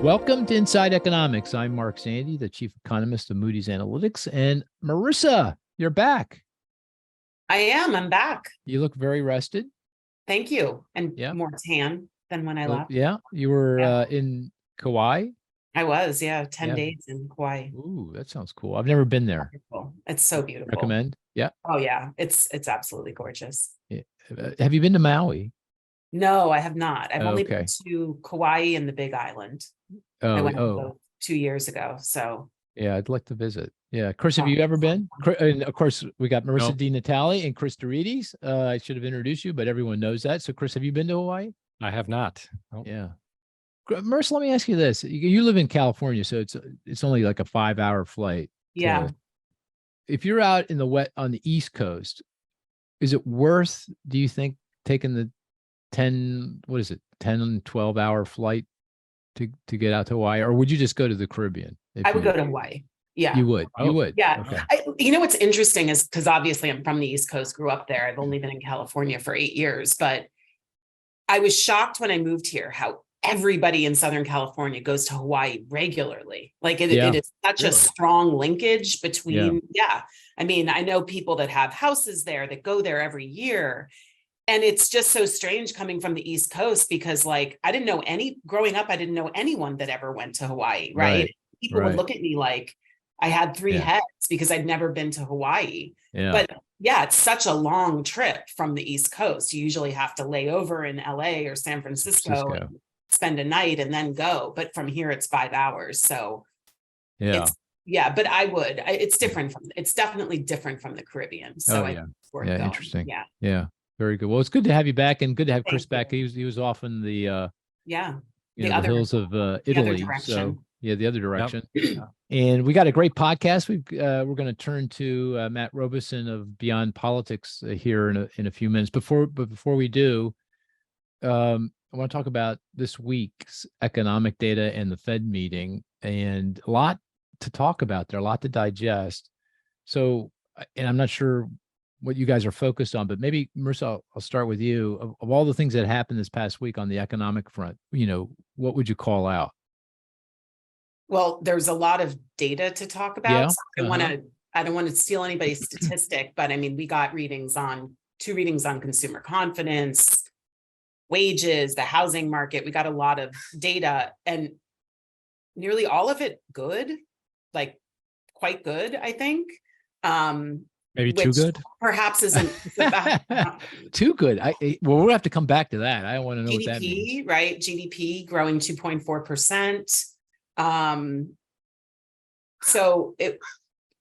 Welcome to Inside Economics. I'm Mark Sandy, the chief economist of Moody's Analytics. And Marisa, you're back. I am. I'm back. You look very rested. Thank you. And more tan than when I left. Yeah. You were in Kauai? I was, 10 days in Kauai. Ooh, that sounds cool. I've never been there. Beautiful. It's so beautiful. Recommend? Yeah. Oh, yeah. It's absolutely gorgeous. Yeah. Have you been to Maui? No, I have not. I've only been to Kauai and the Big Island. I went 2 years ago. So yeah, I'd like to visit. Yeah, Cris, have you ever been? And of course, we got Marisa Di Natale and Cris Dorides. I should have introduced you, but everyone knows that. So, Cris, have you been to Hawaii? I have not. Oh. Yeah, Marisa, let me ask you this: you live in California, so it's only like a 5-hour flight. Yeah. If you're out in the wet on the East Coast, is it worth? Do you think taking the 10 and 12-hour flight to get out to Hawaii, or would you just go to the Caribbean? I would go to Hawaii. Yeah. You would. You would. Yeah. Okay. What's interesting is because obviously I'm from the East Coast, grew up there. I've only been in California for 8 years, but I was shocked when I moved here how everybody in Southern California goes to Hawaii regularly. Like it is such a strong linkage between. Yeah. I mean, I know people that have houses there that go there every year. And it's just so strange coming from the East Coast because growing up, I didn't know anyone that ever went to Hawaii, right? People would look at me like I had three heads because I'd never been to Hawaii. Yeah. But it's such a long trip from the East Coast. You usually have to lay over in LA or San Francisco. And spend a night and then go. But from here, it's 5 hours. So but it's different it's definitely different from the Caribbean. So interesting. Yeah. Very good. Well, it's good to have you back, and good to have Cris back. He was off in the the hills of Italy. So the other direction. Yep. And we got a great podcast. We're going to turn to Matt Robison of Beyond Politics here in a few minutes. Before we do, I want to talk about this week's economic data and the Fed meeting, and a lot to talk about there, a lot to digest. So, and I'm not sure what you guys are focused on, but maybe Marisa, I'll start with you. Of all the things that happened this past week on the economic front, what would you call out? Well, there's a lot of data to talk about. Yeah. So I don't want to steal anybody's statistic, but I mean, we got two readings on consumer confidence, wages, the housing market. We got a lot of data, and nearly all of it good, like quite good, I think. Maybe too good? Perhaps isn't too good. We'll have to come back to that. I want to know what that means. Right? GDP growing 2.4%. So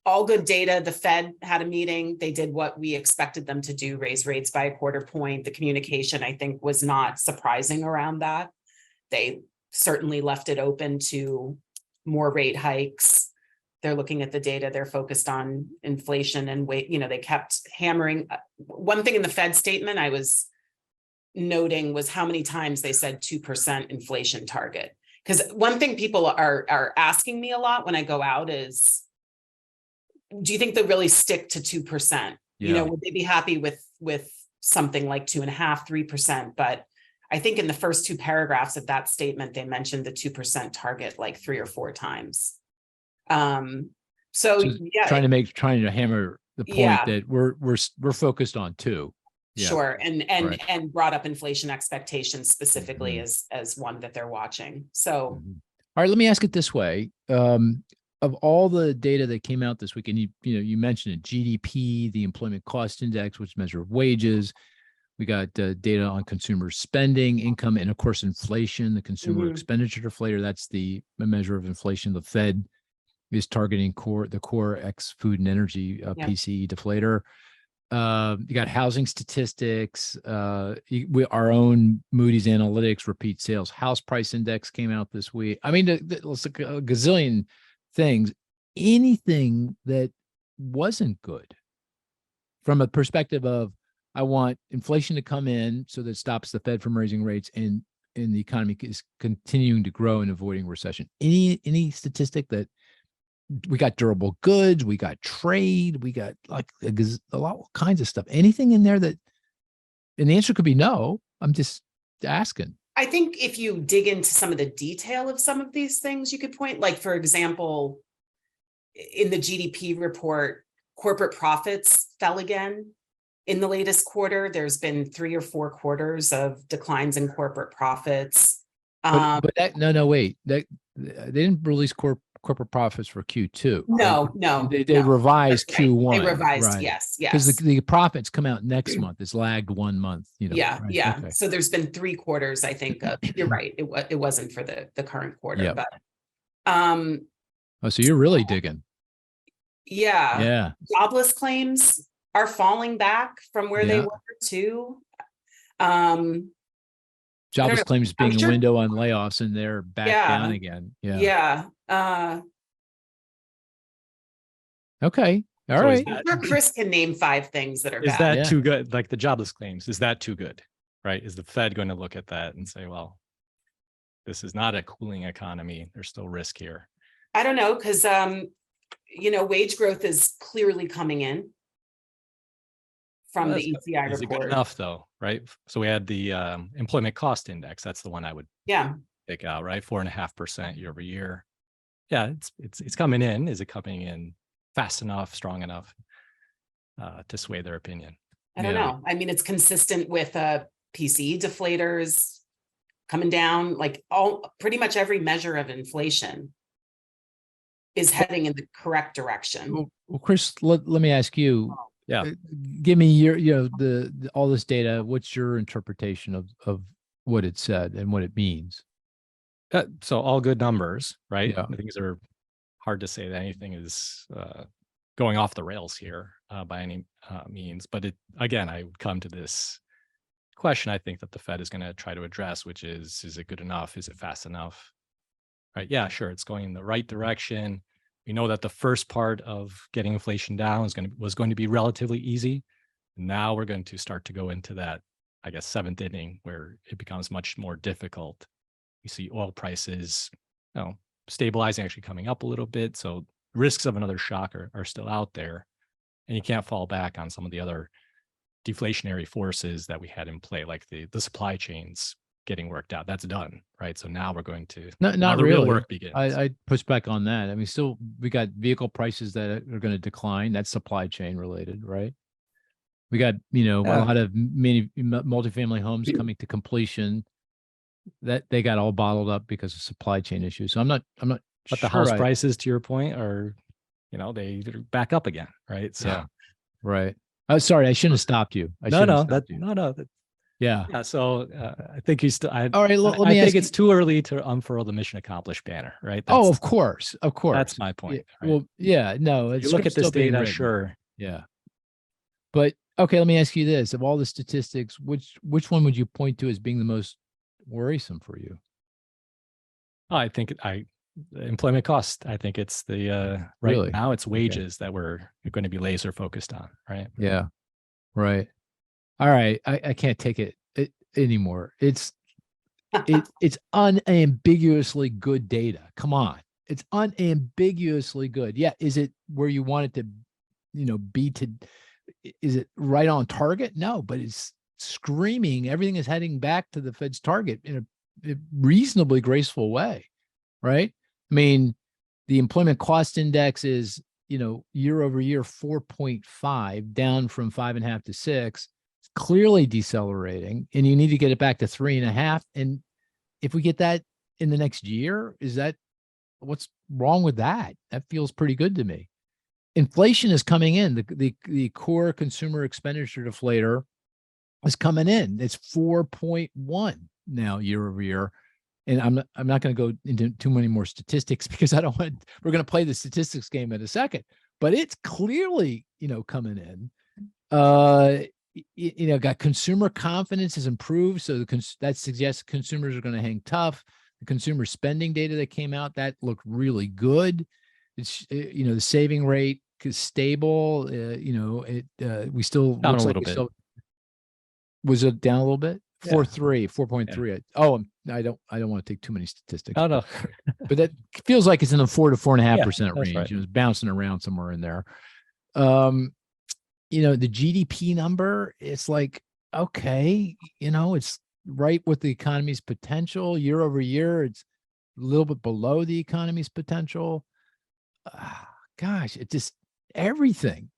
all good data. The Fed had a meeting. They did what we expected them to do, raise rates by 1/4 point. The communication, I think, was not surprising around that. They certainly left it open to more rate hikes. They're looking at the data. They're focused on inflation and they kept hammering. One thing in the Fed statement I was noting was how many times they said 2% inflation target. Because one thing people are asking me a lot when I go out is, do you think they'll really stick to 2%? Yeah. Would they be happy with something like 2.5%, 3%? But I think in the first 2 paragraphs of that statement, they mentioned the 2% target like 3 or 4 times. Trying to hammer the point that we're focused on 2. Yeah. Sure. And brought up inflation expectations specifically as one that they're watching. So, all right, let me ask it this way. Of all the data that came out this week, and you mentioned it, GDP, the employment cost index, which measures wages. We got data on consumer spending, income, and of course, inflation, the consumer expenditure deflator. That's the measure of inflation. The Fed is targeting the core ex food and energy PCE deflator. You got housing statistics. Our own Moody's Analytics repeat sales house price index came out this week. I mean, it's a gazillion things. Anything that wasn't good from a perspective of, I want inflation to come in so that stops the Fed from raising rates and the economy is continuing to grow and avoiding recession. Any statistic that we got durable goods, we got trade, we got like a lot of kinds of stuff. Anything in there that, and the answer could be no. I'm just asking. I think if you dig into some of the detail of some of these things, you could point, like, for example, in the GDP report, corporate profits fell again in the latest quarter. There's been 3 or 4 quarters of declines in corporate profits. But that, no, wait, that they didn't release corporate profits for Q2. No, They revised That's right. Q1. They revised, right? yes. Because the profits come out next month. It's lagged 1 month. Yeah. Right? Yeah. Okay. So there's been 3 quarters, I think. You're right. It wasn't for the current quarter, Yep. but Oh, so you're really digging. yeah. Yeah. Jobless claims are falling back from where they were too. Jobless claims being a sure, window on layoffs, and they're back down again. Yeah. Okay. All right. I'm sure Cris can name 5 things that are bad. Is that too good? Like the jobless claims, is that too good? Right? Is the Fed going to look at that and say, well, this is not a cooling economy, there's still risk here? I don't know, because wage growth is clearly coming in from the ECI is report. It good enough though, right? So we had the employment cost index. That's the one I would pick out, right? 4.5% year over year. Yeah, it's coming in. Is it coming in fast enough, strong enough to sway their opinion? I don't know. I mean, it's consistent with PCE deflators coming down. Like pretty much every measure of inflation is heading in the correct direction. Well, Cris, let me ask you. Yeah. Give me your, all this data. What's your interpretation of what it said and what it means? So all good numbers, right? Yeah. Things are hard to say that anything is going off the rails here by any means. But again, I would come to this question I think that the Fed is going to try to address, which is it good enough? Is it fast enough? Right? Yeah, sure. It's going in the right direction. We know that the first part of getting inflation down was going to be relatively easy. Now we're going to start to go into that, I guess, 7th inning where it becomes much more difficult. We see oil prices, stabilizing, actually coming up a little bit. So risks of another shock are still out there, and you can't fall back on some of the other deflationary forces that we had in play, like the supply chains getting worked out. That's done, right? So now we're going to not the really. real work begins. I push back on that. I mean, still we got vehicle prices that are going to decline. That's supply chain related, right? We got a lot of many multifamily homes coming to completion that they got all bottled up because of supply chain issues. So I'm not. But sure the house prices, to your point, are they back up again, right? So yeah, right. Oh, sorry, I shouldn't have stopped you. No. Yeah. So I think you still. All right. Let me I ask think it's too early to unfurl the mission accomplished banner, right? Of course. That's my point. Right? Well, yeah. No, you look at this data, sure. Yeah. But okay, let me ask you this: of all the statistics, which one would you point to as being the most worrisome for you? I think employment cost. I think it's the right now it's wages that we're going to be laser focused on, right? Yeah. Right. All right. I can't take it anymore. It's unambiguously good data. Come on. It's unambiguously good. Yeah. Is it where you want it to, be is it right on target? No, but it's screaming. Everything is heading back to the Fed's target in a reasonably graceful way. Right. I mean, the employment cost index is, year over year, 4.5 down from 5.5 to 6. It's clearly decelerating, and you need to get it back to 3.5. And if we get that in the next year, what's wrong with that? That feels pretty good to me. Inflation is coming in. The core consumer expenditure deflator is coming in. It's 4.1 now year over year. And I'm not going to go into too many more statistics because we're going to play the statistics game in a second, but it's clearly, coming in, got consumer confidence has improved. So that suggests consumers are going to hang tough. The consumer spending data that came out, that looked really good. It's, the saving rate is stable. We still down a little bit. Was it down a little bit? 4.3. Yeah. Oh, I don't want to take too many statistics. Oh, no. But that feels like it's in the 4 to 4.5% range. Right. It was bouncing around somewhere in there. The GDP number, it's like, okay, it's right with the economy's potential year over year. It's a little bit below the economy's potential. Gosh, it just everything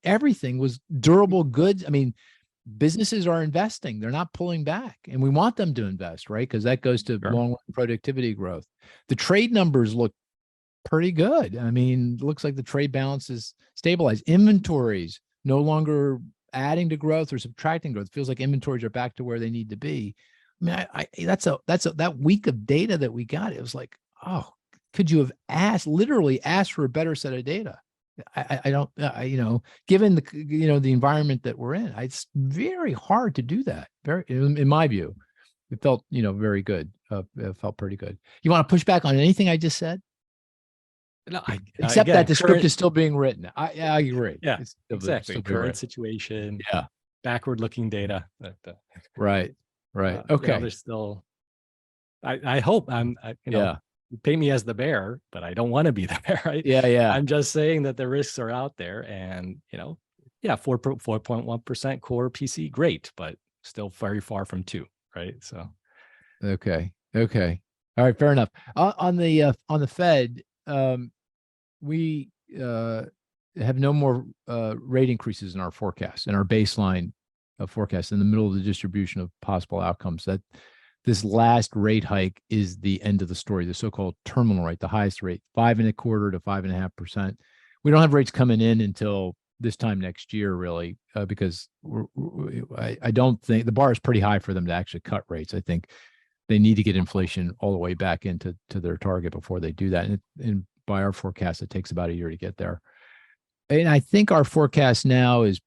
was durable goods. I mean, businesses are investing, they're not pulling back, and we want them to invest, right? Because that goes to Sure. long productivity growth. The trade numbers look pretty good. I mean, it looks like the trade balance is stabilized. Inventories no longer adding to growth or subtracting growth. It feels like inventories are back to where they need to be. I mean, that week of data that we got, it was like, oh, could you have literally asked for a better set of data? I don't, given the environment that we're in, it's very hard to do that. Very, in my view, it felt, very good. It felt pretty good. You want to push back on anything I just said? No, Except again, that the script is still being written. I agree. Yeah, It's still exactly. being Current written. situation. Yeah. Backward-looking data. Right. Okay. There's still. I hope Yeah. you paint me as the bear, but I don't want to be the bear, right? Yeah. I'm just saying that the risks are out there, and 4.1% core PCE, great, but still very far from 2, right? So. Okay. All right. Fair enough. On the Fed, we have no more rate increases in our forecast, in our baseline forecast, in the middle of the distribution of possible outcomes. That this last rate hike is the end of the story, the so-called terminal rate, the highest rate, 5.25% to 5.5%. We don't have rates coming in until this time next year, really, because I don't think the bar is pretty high for them to actually cut rates. I think they need to get inflation all the way back into their target before they do that. And by our forecast, it takes about a year to get there. And I think our forecast now is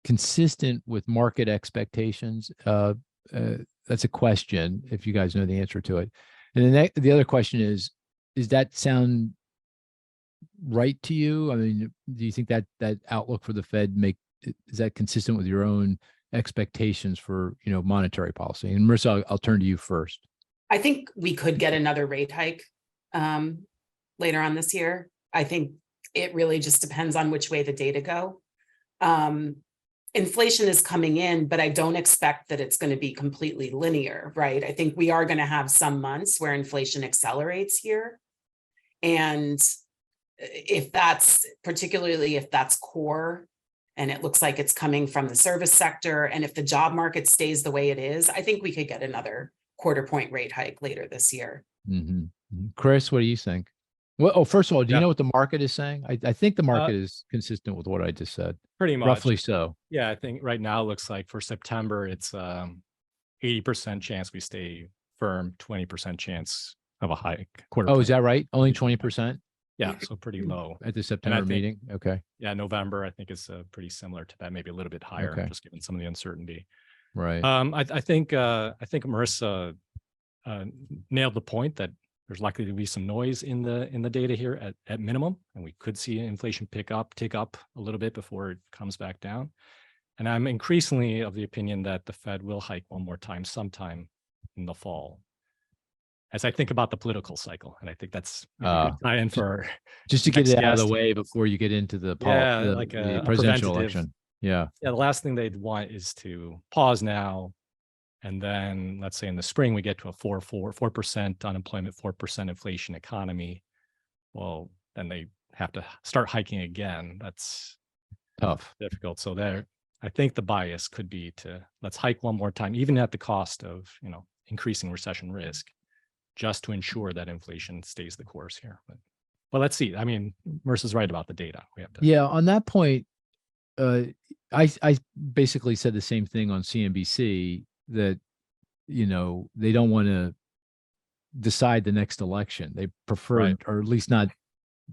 consistent with market expectations. That's a question, if you guys know the answer to it. And then the other question is that sound right to you? I mean, do you think that outlook for the Fed is that consistent with your own expectations for, monetary policy? And Marisa, I'll turn to you first. I think we could get another rate hike later on this year. I think it really just depends on which way the data go. Inflation is coming in, but I don't expect that it's going to be completely linear, right? I think we are going to have some months where inflation accelerates here. And particularly if that's core, and it looks like it's coming from the service sector, and if the job market stays the way it is, I think we could get another 1/4 point rate hike later this year. Mm-hmm. Chris, what do you think? Well, first of all, do you know what the market is saying? I think the market is consistent with what I just said. Pretty much. Roughly so. Yeah, I think right now it looks like for September, it's 80% chance we stay firm, 20% chance of a hike. Oh, is that right? Only 20%? Yeah, so pretty low. At the September meeting? Okay. Yeah, November, I think is pretty similar to that, maybe a little bit higher, just given some of the uncertainty. Right. I think Marisa nailed the point that there's likely to be some noise in the data here at minimum, and we could see inflation tick up a little bit before it comes back down. And I'm increasingly of the opinion that the Fed will hike one more time sometime in the fall. As I think about the political cycle, and I think that's a good tie-in for just to get it out of the way before you get into the presidential election. Yeah. The last thing they'd want is to pause now. And then let's say in the spring, we get to a 4% unemployment, 4% inflation economy. Well, then they have to start hiking again. That's tough, difficult. So I think the bias could be to let's hike one more time, even at the cost of, increasing recession risk, just to ensure that inflation stays the course here. But let's see. I mean, Marisa's right about the data. We have to. Yeah, on that point, I basically said the same thing on CNBC, that they don't want to decide the next election. They prefer, or at least not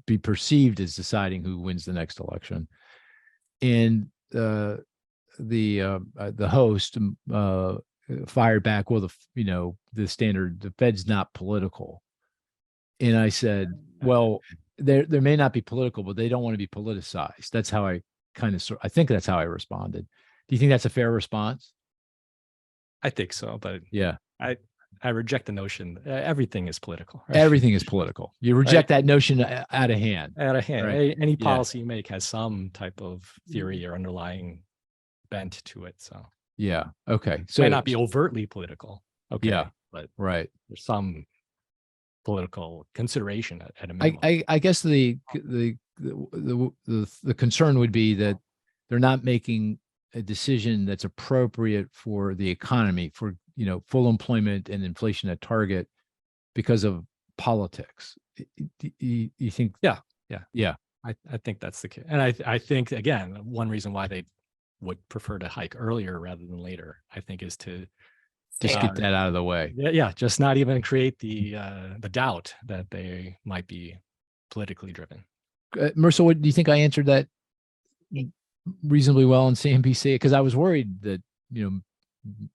be perceived as deciding who wins the next election. And the host fired back, well, the standard, the Fed's not political. And I said, well, there may not be political, but they don't want to be politicized. That's how I I think that's how I responded. Do you think that's a fair response? I think so, but yeah, I reject the notion everything is political. Right? Everything is political. You reject that notion out of hand. Out of hand. Right? Any policy you make has some type of theory or underlying bent to it. So yeah, okay. So it might not be overtly political, okay. Yeah. But Right. there's some political consideration at a minimum. I guess the concern would be that they're not making a decision that's appropriate for the economy, for full employment and inflation at target because of politics. You think? Yeah. Yeah. I think that's the case. And I think, again, one reason why they would prefer to hike earlier rather than later, I think, is to Just get that out of the way. yeah, just not even create the doubt that they might be politically driven. Marisa, what do you think? I answered that reasonably well on CNBC? Because I was worried that,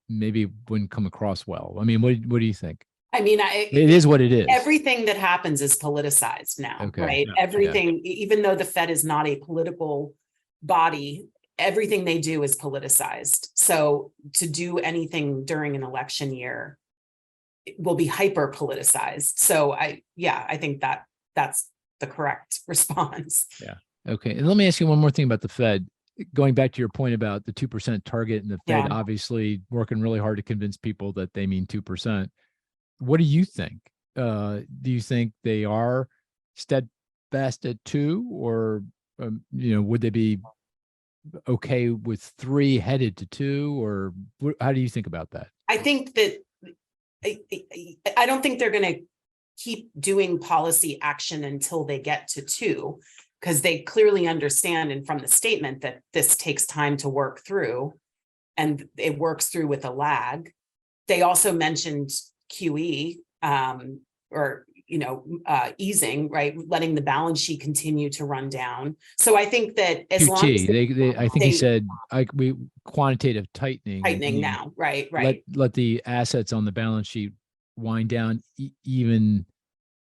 maybe it wouldn't come across well. I mean, what do you think? I mean, It is what it is. Everything that happens is politicized now, Okay. right? Yeah. Everything, even though the Fed is not a political body, everything they do is politicized. So to do anything during an election year will be hyper politicized. So I think that's the correct response. Yeah. Okay. And let me ask you one more thing about the Fed. Going back to your point about the 2% target and the Fed Yeah. obviously working really hard to convince people that they mean 2%. What do you think? Do you think they are steadfast at 2, or, would they be okay with 3 headed to 2, or how do you think about that? I think that I don't think they're going to keep doing policy action until they get to 2, because they clearly understand, and from the statement, that this takes time to work through, and it works through with a lag. They also mentioned QE, or easing, right, letting the balance sheet continue to run down. So I think that as long as I think he said we quantitative tightening now, right. Let the assets on the balance sheet wind down, even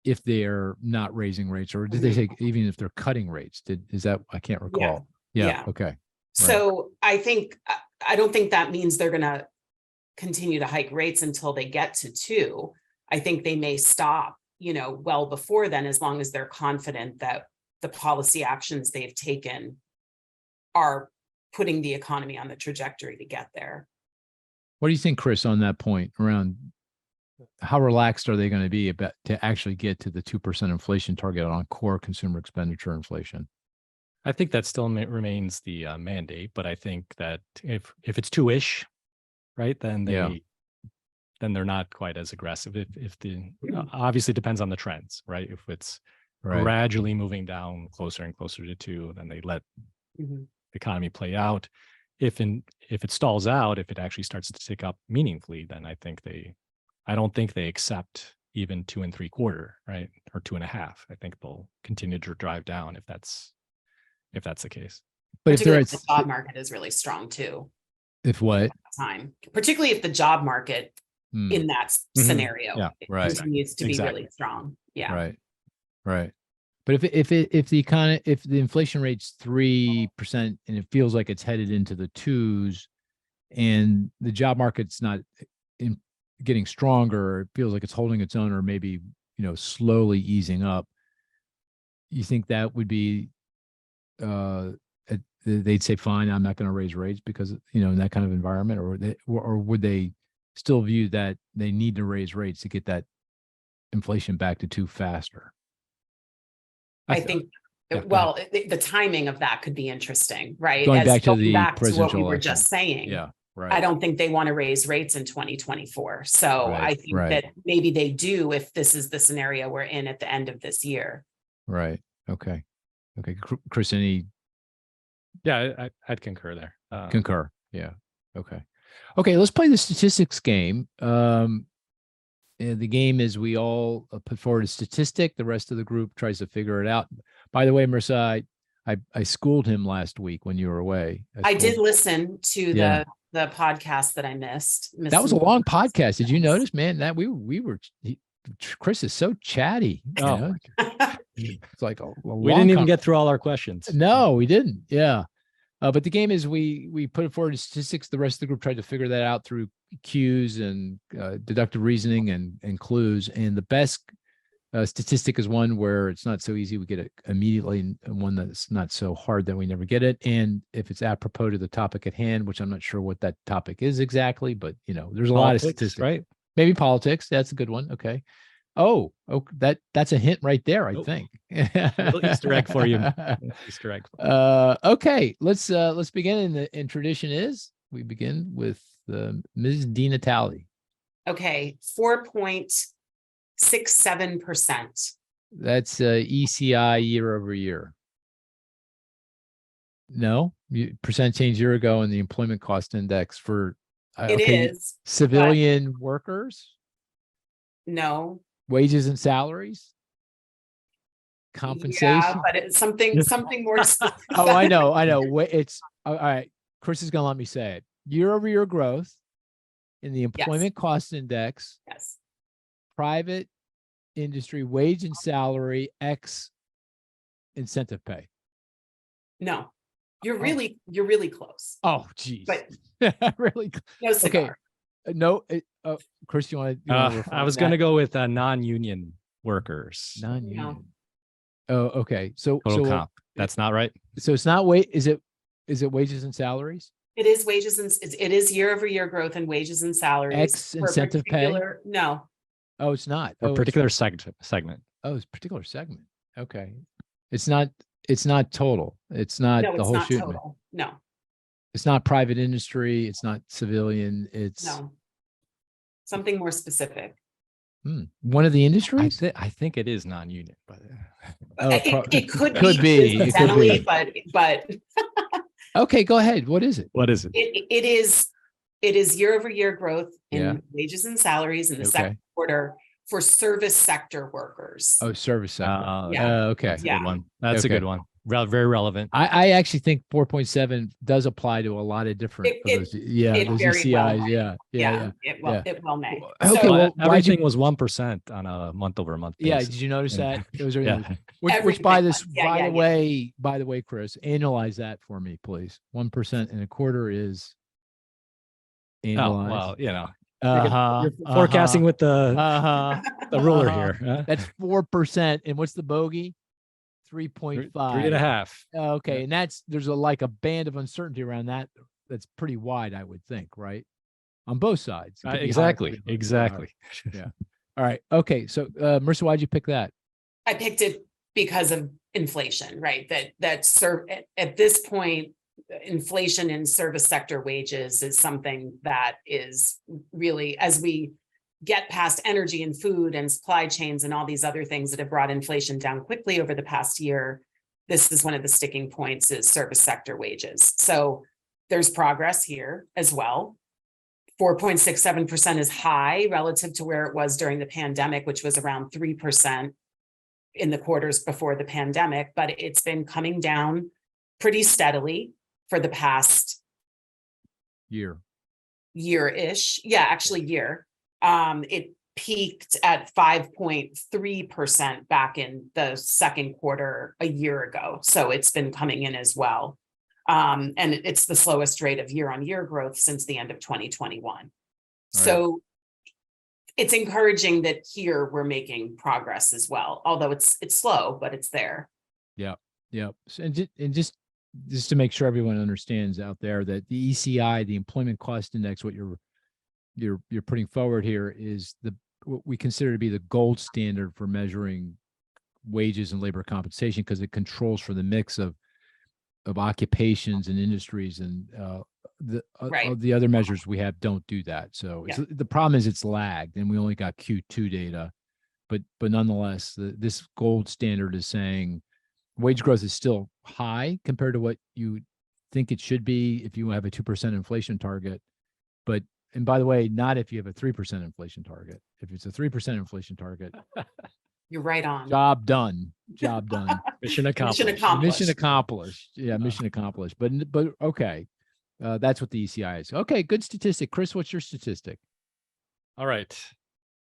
if they're not raising rates, or did they say even if they're cutting rates? Is that, I can't recall. Yeah. Okay. So I don't think that means they're going to continue to hike rates until they get to 2. I think they may stop, well before then, as long as they're confident that the policy actions they've taken are putting the economy on the trajectory to get there. What do you think, Cris, on that point around how relaxed are they going to be about to actually get to the 2% inflation target on core consumer expenditure inflation? I think that still remains the mandate, but I think that if it's 2-ish, right, then they're not quite as aggressive. If the obviously depends on the trends, right? If it's gradually moving down closer and closer to 2, then they let the economy play out. If it stalls out, if it actually starts to tick up meaningfully, then I don't think they accept even 2 3/4, right, or 2.5. I think they'll continue to drive down if that's the case. But particularly if the job market is really strong too. If what? Particularly if the job market in that scenario continues to be really strong. Yeah. Right. But if the inflation rate's 3% and it feels like it's headed into the 2s, and the job market's not getting stronger, it feels like it's holding its own, or maybe slowly easing up, you think that would be they'd say, fine, I'm not going to raise rates because in that kind of environment, or would they still view that they need to raise rates to get that inflation back to 2 faster? I think, well, the timing of that could be interesting, right? Going back to the presidential what we were election. just saying. Yeah, right. I don't think they want to raise rates in 2024. So I think that maybe they do if this is the scenario we're in at the end of this year. Right. Okay. Cris, any? Yeah, I'd concur there. Concur. Yeah. Okay. Let's play the statistics game. The game is we all put forward a statistic. The rest of the group tries to figure it out. By the way, Marisa, I schooled him last week when you were away. I did listen to the podcast that I missed. That was a long podcast. Did you notice, man? That we were. Cris is so chatty. It's like we didn't even get through all our questions. No, we didn't. Yeah. But the game is we put it forward as statistics. The rest of the group tried to figure that out through cues and deductive reasoning and clues. And the best statistic is one where it's not so easy, we get it immediately, and one that's not so hard that we never get it. And if it's apropos to the topic at hand, which I'm not sure what that topic is exactly, but there's a lot of statistics, right? Maybe politics. That's a good one. Okay. Oh, that's a hint right there, I Nope. think. Little Easter egg for you. Easter egg. Okay, let's begin. In tradition is we begin with Ms. Di Natale. Okay, 4.67%. That's ECI year over year. No, percent change year ago in the employment cost index for It is civilian workers, no. wages and salaries, compensation. Yeah, but it's something more specific. Oh, I know. It's all right. Chris is gonna let me say it. Year over year growth in the employment cost index. Yes. Private industry wage and salary X incentive pay. No, you're really close. Oh, geez. But really? no cigar. Okay. No. Chris, you want to? I was going to go with non-union workers. Non-union. No. Oh, okay. So Total comp. That's not right. So it's not Is it wages and salaries? It is wages and it is year over year growth in wages and salaries. X incentive pay? No. Oh, it's not. For a particular segment. Oh, it's a particular segment. Okay. It's not total. It's not No, the it's whole not shooting. total. No. It's not private industry. It's not civilian. It's No. Something more specific. One of the industries. I think it is non-union, but It could be. Incidentally, but Okay, go ahead. What is it? What is it? It is year over year growth in wages and salaries in the second quarter for service sector workers. Oh, service sector. Okay. That's a good one. That's a good one. Very relevant. I actually think 4.7 does apply to a lot of different. Those ECIs. It well may. Okay. Well, everything was 1% on a month over month basis. Yeah. Did you notice that? Those are which by the way, Chris, annualize that for me, please. 1% and a quarter is annualized. Oh, well, you're forecasting with the ruler here. That's 4%. And what's the bogey? 3.5. 3.5. Okay. And there's a band of uncertainty around that. That's pretty wide, I would think, right? On both sides. Exactly. Yeah. All right. Okay. So, Marisa, why'd you pick that? I picked it because of inflation, right? At this point, inflation in service sector wages is something that is really, as we get past energy and food and supply chains and all these other things that have brought inflation down quickly over the past year, this is one of the sticking points is service sector wages. So there's progress here as well. 4.67% is high relative to where it was during the pandemic, which was around 3% in the quarters before the pandemic, but it's been coming down pretty steadily for the past year-ish. Yeah, actually year. It peaked at 5.3% back in the second quarter a year ago. So it's been coming in as well. And it's the slowest rate of year-on-year growth since the end of 2021. Right. So it's encouraging that here we're making progress as well, although it's slow, but it's there. Yeah. And just to make sure everyone understands out there that the ECI, the employment cost index, what you're putting forward here is what we consider to be the gold standard for measuring wages and labor compensation, because it controls for the mix of occupations and industries, and the other measures we have don't do that. So the problem is it's lagged, and we only got Q2 data, but nonetheless, this gold standard is saying wage growth is still high compared to what you think it should be if you have a 2% inflation target. And by the way, not if you have a 3% inflation target. If it's a 3% inflation target, you're right on. Job done. Mission accomplished. Mission accomplished. Yeah, mission accomplished. But okay, that's what the ECI is. Okay, good statistic. Chris, what's your statistic? All right,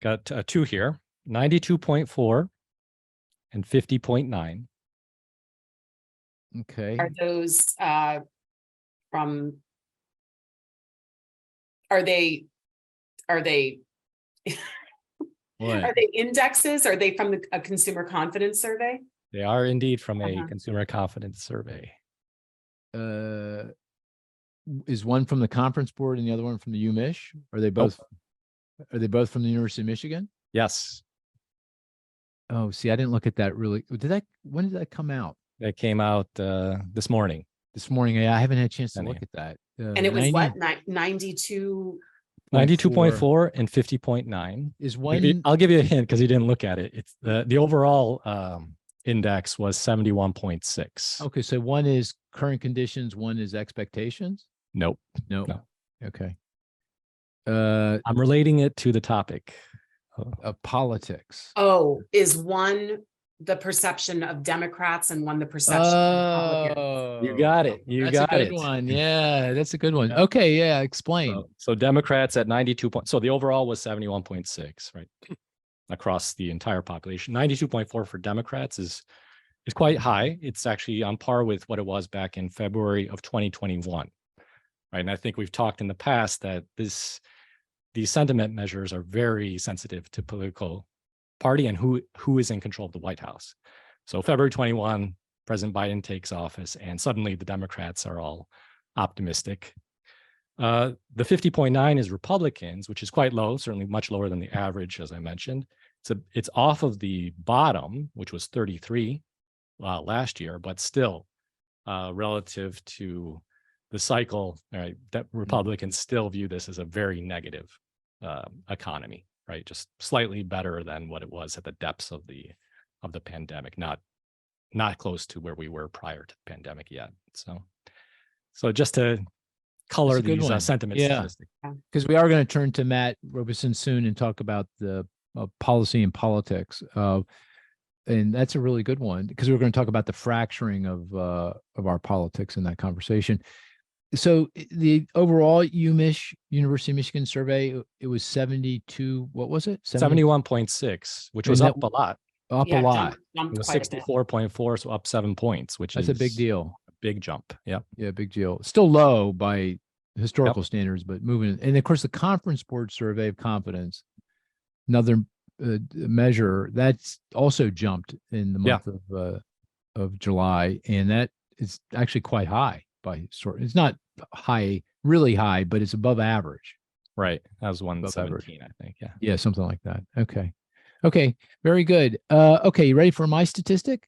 got two here: 92.4 and 50.9. Okay. Are those from? Are they What? Are they indexes? Are they from a consumer confidence survey? They are indeed from a consumer confidence survey. Is one from the conference board and the other one from the UMich? Are they both? Are they both from the University of Michigan? Yes, Oh, see, I didn't look at that really. When did that come out? that came out this morning. This morning. Yeah, I haven't had a chance to 10 look at that. And it was what, 92? 92.4 and 50.9. Is one. I'll give you a hint because you didn't look at it. It's the overall index was 71.6. Okay, so one is current conditions, one is expectations. Nope. No. No. Okay. I'm relating it to the topic. Politics. Oh, is one the perception of Democrats and one the perception of Republicans? You got it. You That's got a good it. one. Yeah, that's a good one. Yeah. Okay, yeah, explain. So Democrats at 92 point. So the overall was 71.6, right? Across the entire population. 92.4 for Democrats is quite high. It's actually on par with what it was back in February of 2021. Right. And I think we've talked in the past that these sentiment measures are very sensitive to political party and who is in control of the White House. So February 21, President Biden takes office and suddenly the Democrats are all optimistic. The 50.9 is Republicans, which is quite low, certainly much lower than the average, as I mentioned. It's off of the bottom, which was 33 last year, but still relative to the cycle, right, that Republicans still view this as a very negative economy, right? Just slightly better than what it was at the depths of the pandemic, not close to where we were prior to the pandemic yet. So just to color these sentiment statistics. Because we are going to turn to Matt Robison soon and talk about the policy and politics. And that's a really good one because we're going to talk about the fracturing of our politics in that conversation. So the overall University of Michigan survey, it was 72. What was it? 71.6, which was up a lot. Up a lot. Jumped It was quite a bit. 64.4, so up 7 points, which That's is a big deal. A big jump. Yeah. Yeah, big deal. Still low by historical standards, but moving. And of course, the Conference Board Survey of Confidence, another measure that's also jumped in the month of July, and that is actually quite high by sort. It's not high, really high, but it's above average. Right. That was 117, I think. Yeah. Yeah, something like that. Okay. Very good. Okay, you ready for my statistic?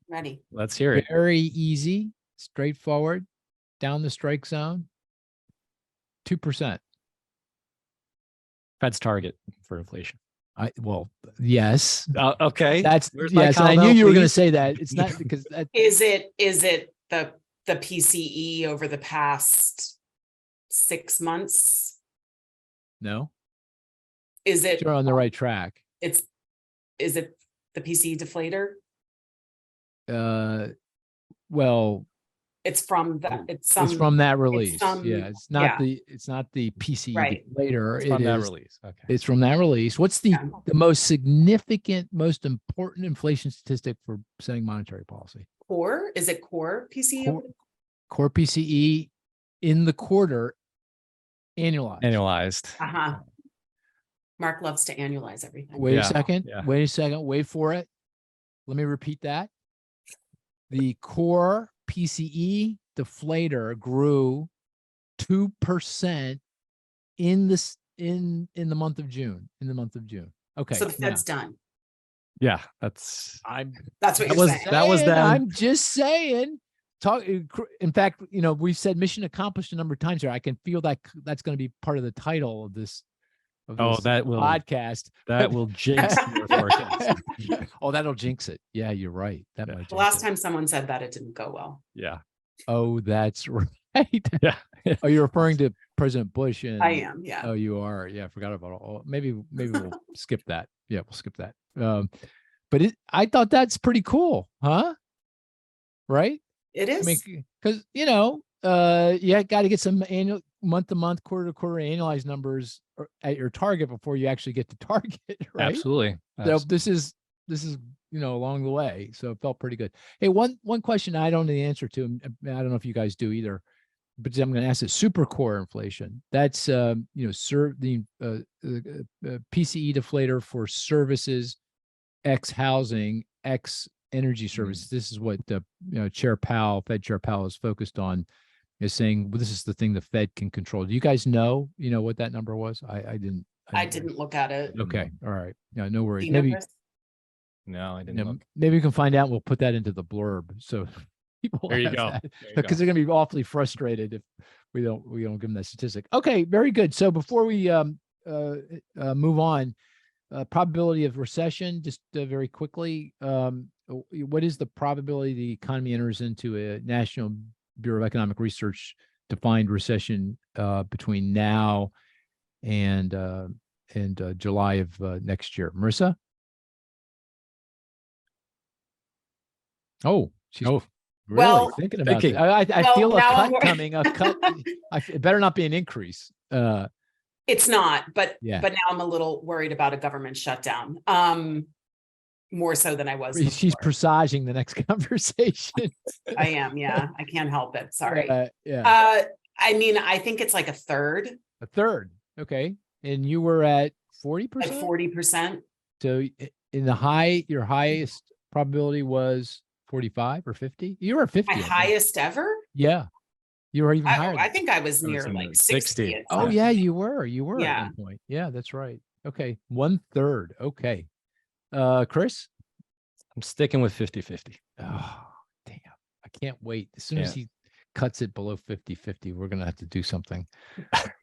Ready. Let's hear it. Very easy, straightforward, down the strike zone. 2%. Fed's target for inflation. Yes. Okay. Where's yes. And I knew you were going to say that. It's not because that Is it the PCE over the past 6 months? No. Is it? You're on the right track. Is it the PCE deflator? Well, it's from that. It's from that release. It's not the PCE later. It's from that release. Okay. It's from that release. What's the most significant, most important inflation statistic for setting monetary policy? Core? Is it core PCE? Core PCE in the quarter annualized. Mark loves to annualize everything. Wait a second. Wait for it. Let me repeat that. The core PCE deflator grew 2% in the month of June. Okay. So the Fed's done. Yeah, that's what you're saying. That was them. I'm just saying. In fact, we've said mission accomplished a number of times here. I can feel that that's going to be part of the title of this. That will podcast. That will jinx your forecast. That'll jinx it. Yeah, you're right. That might. The last time someone said that, it didn't go well. Yeah. Oh, that's right. Yeah. Oh, you're referring to President Bush and I am. Yeah. Oh, you are. Yeah, I forgot about all. Maybe we'll skip that. Yeah, we'll skip that. But I thought that's pretty cool, huh? Right? It is. I mean, because you got to get some annual, month-to-month, quarter-to-quarter annualized numbers at your target before you actually get to target, right? Absolutely. So this is along the way. So it felt pretty good. Hey, one question I don't know the answer to, and I don't know if you guys do either, but I'm going to ask it. Supercore inflation. That's the PCE deflator for services, X housing, X energy services. This is what Fed Chair Powell is focused on, is saying, well, this is the thing the Fed can control. Do you guys know what that number was? I didn't. I didn't look at it. Okay. All right. Yeah, no worries. Do you know, Maybe, Chris? No, I you didn't know, look. maybe we can find out. We'll put that into the blurb. So people There you have go. that, There you because go. they're going to be awfully frustrated if we don't give them that statistic. Okay. Very good. So before we move on, probability of recession, just very quickly, what is the probability the economy enters into a National Bureau of Economic Research defined recession between now and July of next year? Marissa? Oh, she's Oh, really Well, thinking about thinking. it. I Well, feel a now I'm cut wor- coming. A cut. It better not be an increase. It's not, but Yeah. now I'm a little worried about a government shutdown. More so than I was She's before. presaging the next conversation. I am, yeah. I can't help it. Sorry. Yeah. I mean, I think it's like a third, A third. Okay. And you were at like 40%? 40%. So in the your highest probability was 45 or 50? You were at 50. My I think. highest ever? Yeah. You were even higher. I think I was I was near in like the 60. 60. at Oh some yeah, point. you were. You were at Yeah. one point. Yeah, that's right. Okay. 1/3. Okay. Chris? I'm sticking with 50-50. Oh, damn. I can't wait. As soon as he cuts it below 50-50, we're gonna have to do something.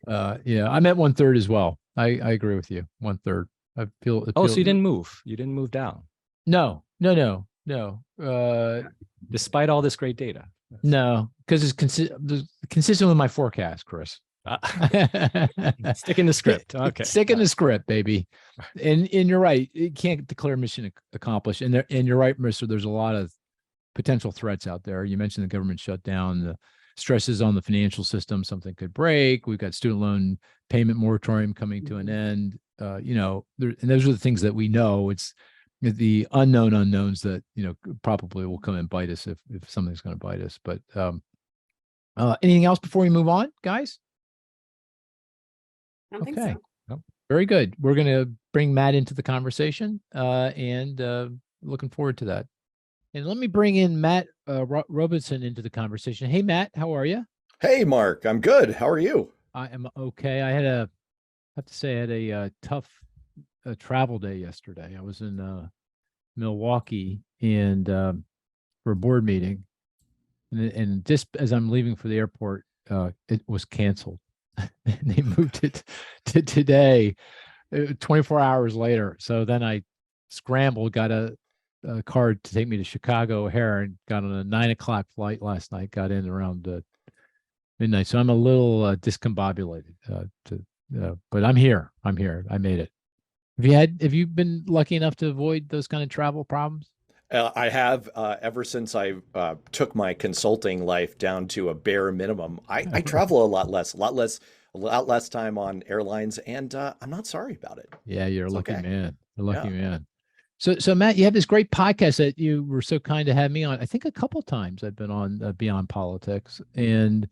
Yeah, I'm at 1/3 as well. I agree with you. 1/3. I feel Oh, so you didn't move. You didn't move down. No. Despite all this great data. No, because it's consistent with my forecast, Chris. Sticking to script. Okay. Sticking to script, baby. And you're right. You can't declare mission accomplished. And you're right, Mister. There's a lot of potential threats out there. You mentioned the government shutdown, the stresses on the financial system. Something could break. We've got student loan payment moratorium coming to an end. And those are the things that we know. It's the unknown unknowns that probably will come and bite us if something's going to bite us. But anything else before we move on, guys? I don't think so. Nope. Very good. We're going to bring Matt into the conversation, and looking forward to that. And let me bring in Matt Robison into the conversation. Hey, Matt, how are you? Hey, Mark, I'm good. How are you? I am okay. I have to say, I had a tough travel day yesterday. I was in Milwaukee and for a board meeting, and just as I'm leaving for the airport, it was canceled. And they moved it to today, 24 hours later. So then I scrambled, got a card to take me to Chicago O'Hare, and got on a 9:00 flight last night. Got in around midnight. So I'm a little discombobulated. But I'm here. I made it. Have you been lucky enough to avoid those kind of travel problems? I have ever since I took my consulting life down to a bare minimum. I travel a lot less time on airlines, and I'm not sorry about it. Yeah, you're a It's lucky okay. man. You're a lucky Yeah. man. So Matt, you have this great podcast that you were so kind to have me on. I think a couple times I've been on Beyond Politics, and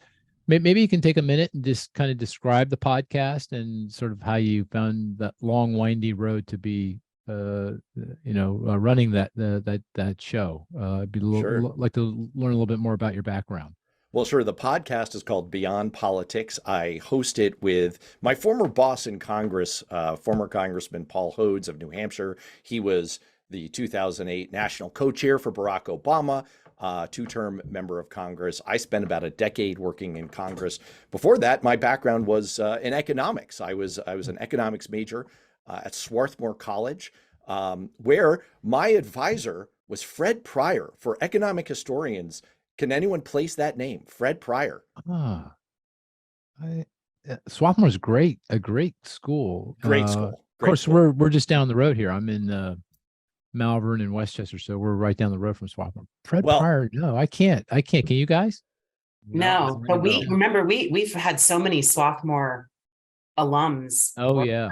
maybe you can take a minute and just kind of describe the podcast and sort of how you found that long, windy road to be, running that show. I'd be Sure. like to learn a little bit more about your background. Well, sure. The podcast is called Beyond Politics. I host it with my former boss in Congress, former Congressman Paul Hodes of New Hampshire. He was the 2008 national co-chair for Barack Obama, two-term member of Congress. I spent about a decade working in Congress. Before that, my background was in economics. I was an economics major at Swarthmore College, where my advisor was Fred Pryor. For economic historians, can anyone place that name? Fred Pryor. Swarthmore's great, a great school. Great school. Of course, we're just down the road here. I'm in Malvern and Westchester, so we're right down the road from Swarthmore. Fred Pryor, no, I can't. Can you guys? No, but we've had so many Swarthmore alums. Oh yeah.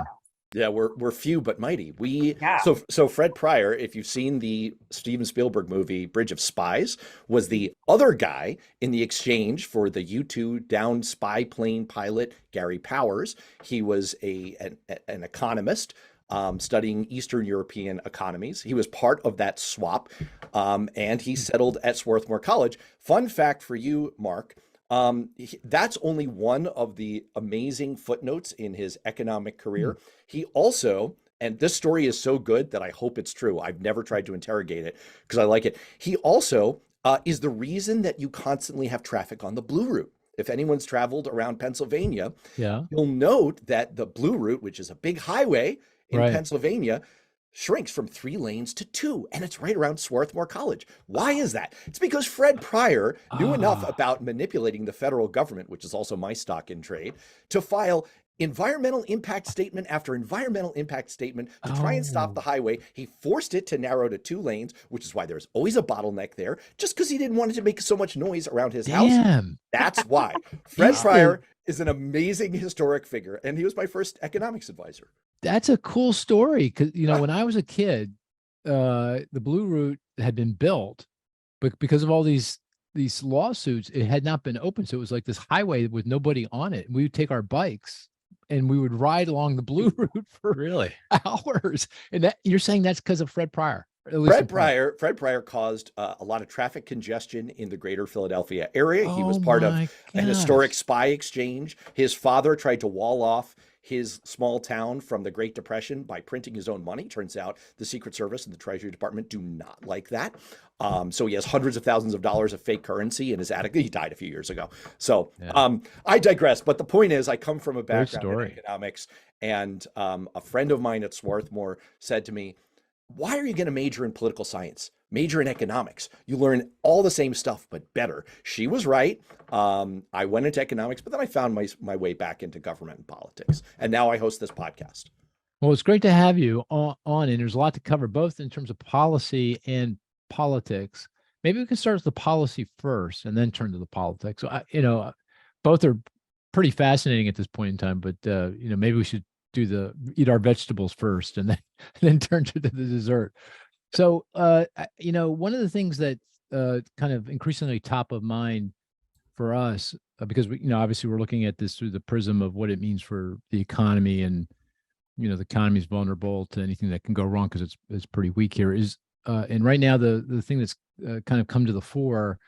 Yeah, we're few but mighty. Yeah. So Fred Pryor, if you've seen the Steven Spielberg movie Bridge of Spies, was the other guy in the exchange for the U-2 downed spy plane pilot Gary Powers. He was an economist studying Eastern European economies. He was part of that swap, and he settled at Swarthmore College. Fun fact for you, Mark. That's only one of the amazing footnotes in his economic career. He also, and this story is so good that I hope it's true. I've never tried to interrogate it because I like it. He also is the reason that you constantly have traffic on the Blue Route. If anyone's traveled around Pennsylvania, you'll note that the Blue Route, which is a big highway in Pennsylvania, shrinks from 3 lanes to 2, and it's right around Swarthmore College. Why is that? It's because Fred Pryor knew enough about manipulating the federal government, which is also my stock in trade, to file environmental impact statement after environmental impact statement to try and stop the highway. He forced it to narrow to 2 lanes, which is why there's always a bottleneck there, just because he didn't want it to make so much noise around his house. That's why. Fred Pryor is an amazing historic figure, and he was my first economics advisor. That's a cool story because, when I was a kid, the Blue Route had been built, but because of all these lawsuits, it had not been open. So it was like this highway with nobody on it. We would take our bikes and we would ride along the Blue Route for hours. And that you're saying that's because of Fred Pryor. Fred Pryor caused a lot of traffic congestion in the greater Philadelphia area. He was part of a historic spy exchange. His father tried to wall off his small town from the Great Depression by printing his own money. Turns out the Secret Service and the Treasury Department do not like that. So he has hundreds of thousands of dollars of fake currency in his attic. He died a few years ago. So I digress. But the point is, I come from a background in economics, and a friend of mine at Swarthmore said to me, "Why are you going to major in political science? Major in economics. You learn all the same stuff, but better." She was right. I went into economics, but then I found my way back into government and politics. And now I host this podcast. Well, it's great to have you on, and there's a lot to cover, both in terms of policy and politics. Maybe we can start with the policy first and then turn to the politics. So, both are pretty fascinating at this point in time, but, maybe we should eat our vegetables first and then turn to the dessert. So, one of the things that kind of increasingly top of mind for us, because obviously we're looking at this through the prism of what it means for the economy, and the economy is vulnerable to anything that can go wrong because it's pretty weak here. And right now the thing that's kind of come to the fore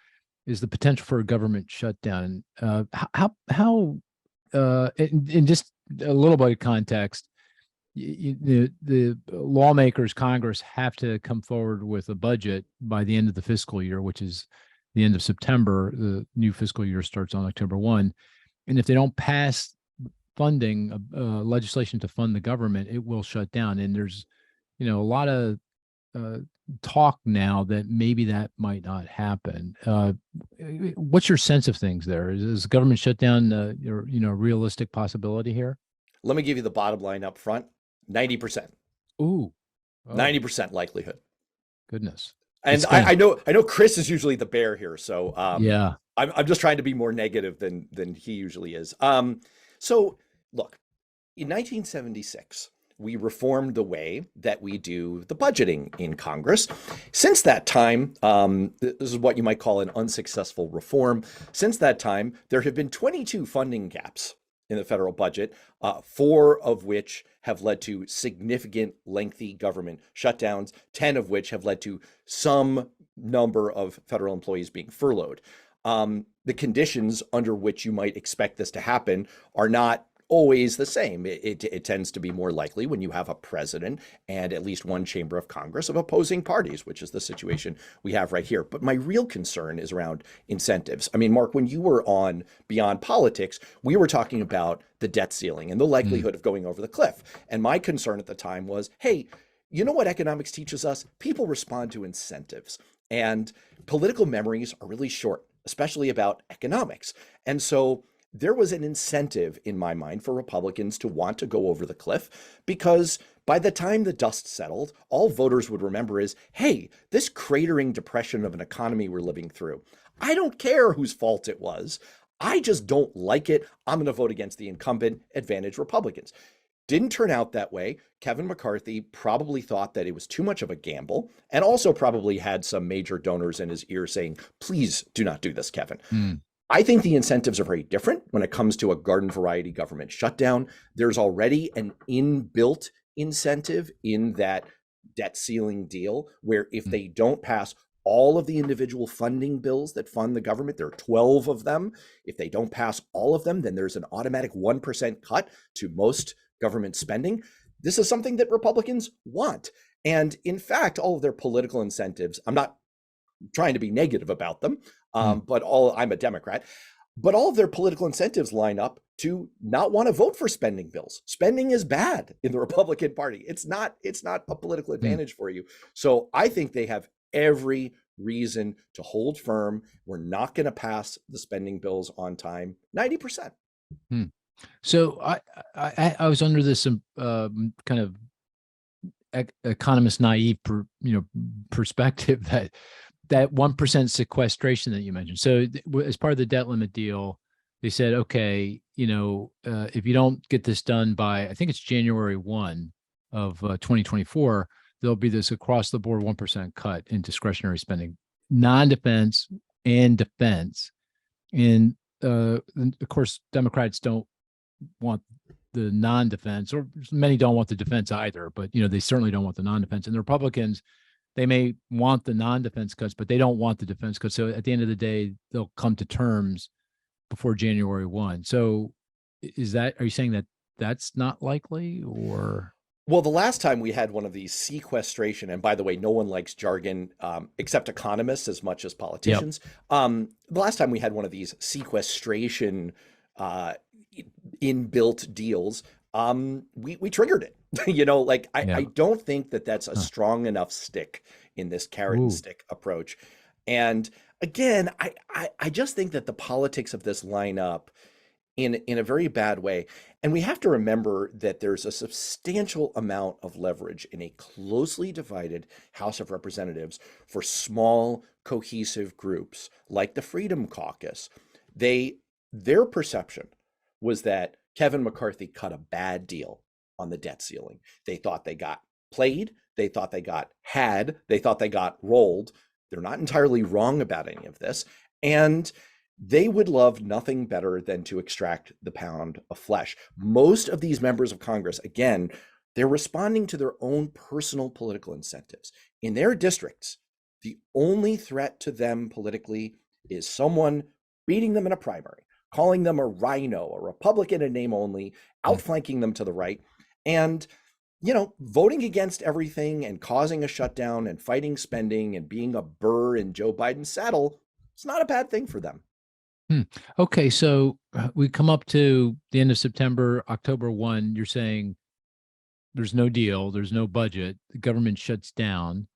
is the potential for a government shutdown. How in just a little bit of context, the lawmakers, Congress, have to come forward with a budget by the end of the fiscal year, which is the end of September. The new fiscal year starts on October 1. And if they don't pass funding, legislation to fund the government, it will shut down. And there's, a lot of talk now that maybe that might not happen. What's your sense of things there? Is government shutdown, a realistic possibility here? Let me give you the bottom line up front. 90%. Ooh. 90% likelihood. Goodness. And I know Cris is usually the bear here. So yeah, I'm just trying to be more negative than he usually is. So look, in 1976, we reformed the way that we do the budgeting in Congress. Since that time, this is what you might call an unsuccessful reform. Since that time, there have been 22 funding gaps in the federal budget, 4 of which have led to significant, lengthy government shutdowns, 10 of which have led to some number of federal employees being furloughed. The conditions under which you might expect this to happen are not always the same. It tends to be more likely when you have a president and at least one chamber of Congress of opposing parties, which is the situation we have right here. But my real concern is around incentives. I mean, Mark, when you were on Beyond Politics, we were talking about the debt ceiling and the likelihood of going over the cliff. And my concern at the time was, hey, you know what economics teaches us? People respond to incentives. And political memories are really short, especially about economics. And so there was an incentive in my mind for Republicans to want to go over the cliff, because by the time the dust settled, all voters would remember is, hey, this cratering depression of an economy we're living through, I don't care whose fault it was. I just don't like it. I'm going to vote against the incumbent, advantage Republicans. Didn't turn out that way. Kevin McCarthy probably thought that it was too much of a gamble, and also probably had some major donors in his ear saying, please do not do this, Kevin. I think the incentives are very different when it comes to a garden variety government shutdown. There's already an inbuilt incentive in that debt ceiling deal where if they don't pass all of the individual funding bills that fund the government. There are 12 of them. If they don't pass all of them, then there's an automatic 1% cut to most government spending. This is something that Republicans want. And in fact, all of their political incentives, I'm not trying to be negative about them, but I'm a Democrat, but all of their political incentives line up to not want to vote for spending bills. Spending is bad in the Republican Party. It's not a political advantage for you. So I think they have every reason to hold firm. We're not going to pass the spending bills on time, 90%. So I was under this kind of economist naive perspective that 1% sequestration that you mentioned. So as part of the debt limit deal, they said, okay, if you don't get this done by, I think it's January 1 of 2024, there'll be this across the board 1% cut in discretionary spending, non-defense and defense. And of course, Democrats don't want the non-defense, or many don't want the defense either, but they certainly don't want the non-defense. And the Republicans, they may want the non-defense cuts, but they don't want the defense cuts. So at the end of the day, they'll come to terms before January 1. So are you saying that that's not likely, or? Well, the last time we had one of these sequestration, and by the way, no one likes jargon except economists as much as politicians. Yep. The last time we had one of these sequestration inbuilt deals, we triggered it. I don't think that that's a strong enough stick in this carrot and stick approach. And again, I just think that the politics of this line up in a very bad way. And we have to remember that there's a substantial amount of leverage in a closely divided House of Representatives for small, cohesive groups like the Freedom Caucus. Their perception was that Kevin McCarthy cut a bad deal on the debt ceiling. They thought they got played. They thought they got they thought they got rolled. They're not entirely wrong about any of this. And they would love nothing better than to extract the pound of flesh. Most of these members of Congress, again, they're responding to their own personal political incentives. In their districts, the only threat to them politically is someone beating them in a primary, calling them a rhino, a Republican in name only, outflanking them to the right, and voting against everything and causing a shutdown and fighting spending and being a burr in Joe Biden's saddle. It's not a bad thing for them. Okay, so we come up to the end of September, October 1, you're saying there's no deal, there's no budget, the government shuts down,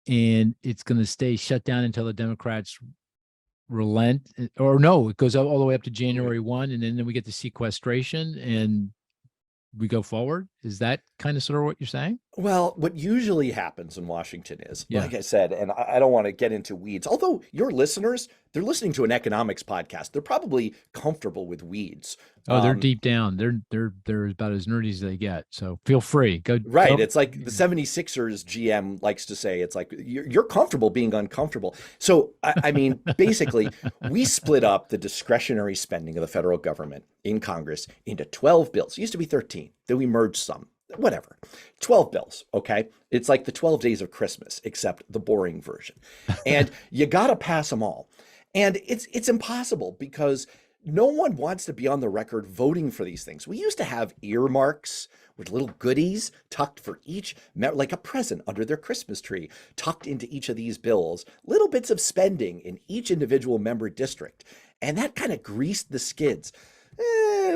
and it's going to stay shut down until the Democrats relent, or no, it goes all the way up to January 1, and then we get the sequestration and we go forward. Is that kind of sort of what you're saying? Well, what usually happens in Washington is, like I said, and I don't want to get into weeds, although your listeners, they're listening to an economics podcast. They're probably comfortable with weeds. Oh, they're deep down. They're about as nerdy as they get. So feel free. Go. It's like the 76ers GM likes to say, it's like, you're comfortable being uncomfortable. So, I mean, basically, we split up the discretionary spending of the federal government in Congress into 12 bills. It used to be 13. Then we merged some. Whatever, 12 bills, okay? It's like the 12 days of Christmas, except the boring version. And you got to pass them all. And it's impossible because no one wants to be on the record voting for these things. We used to have earmarks with little goodies tucked for each, like a present under their Christmas tree, tucked into each of these bills, little bits of spending in each individual member district. And that kind of greased the skids.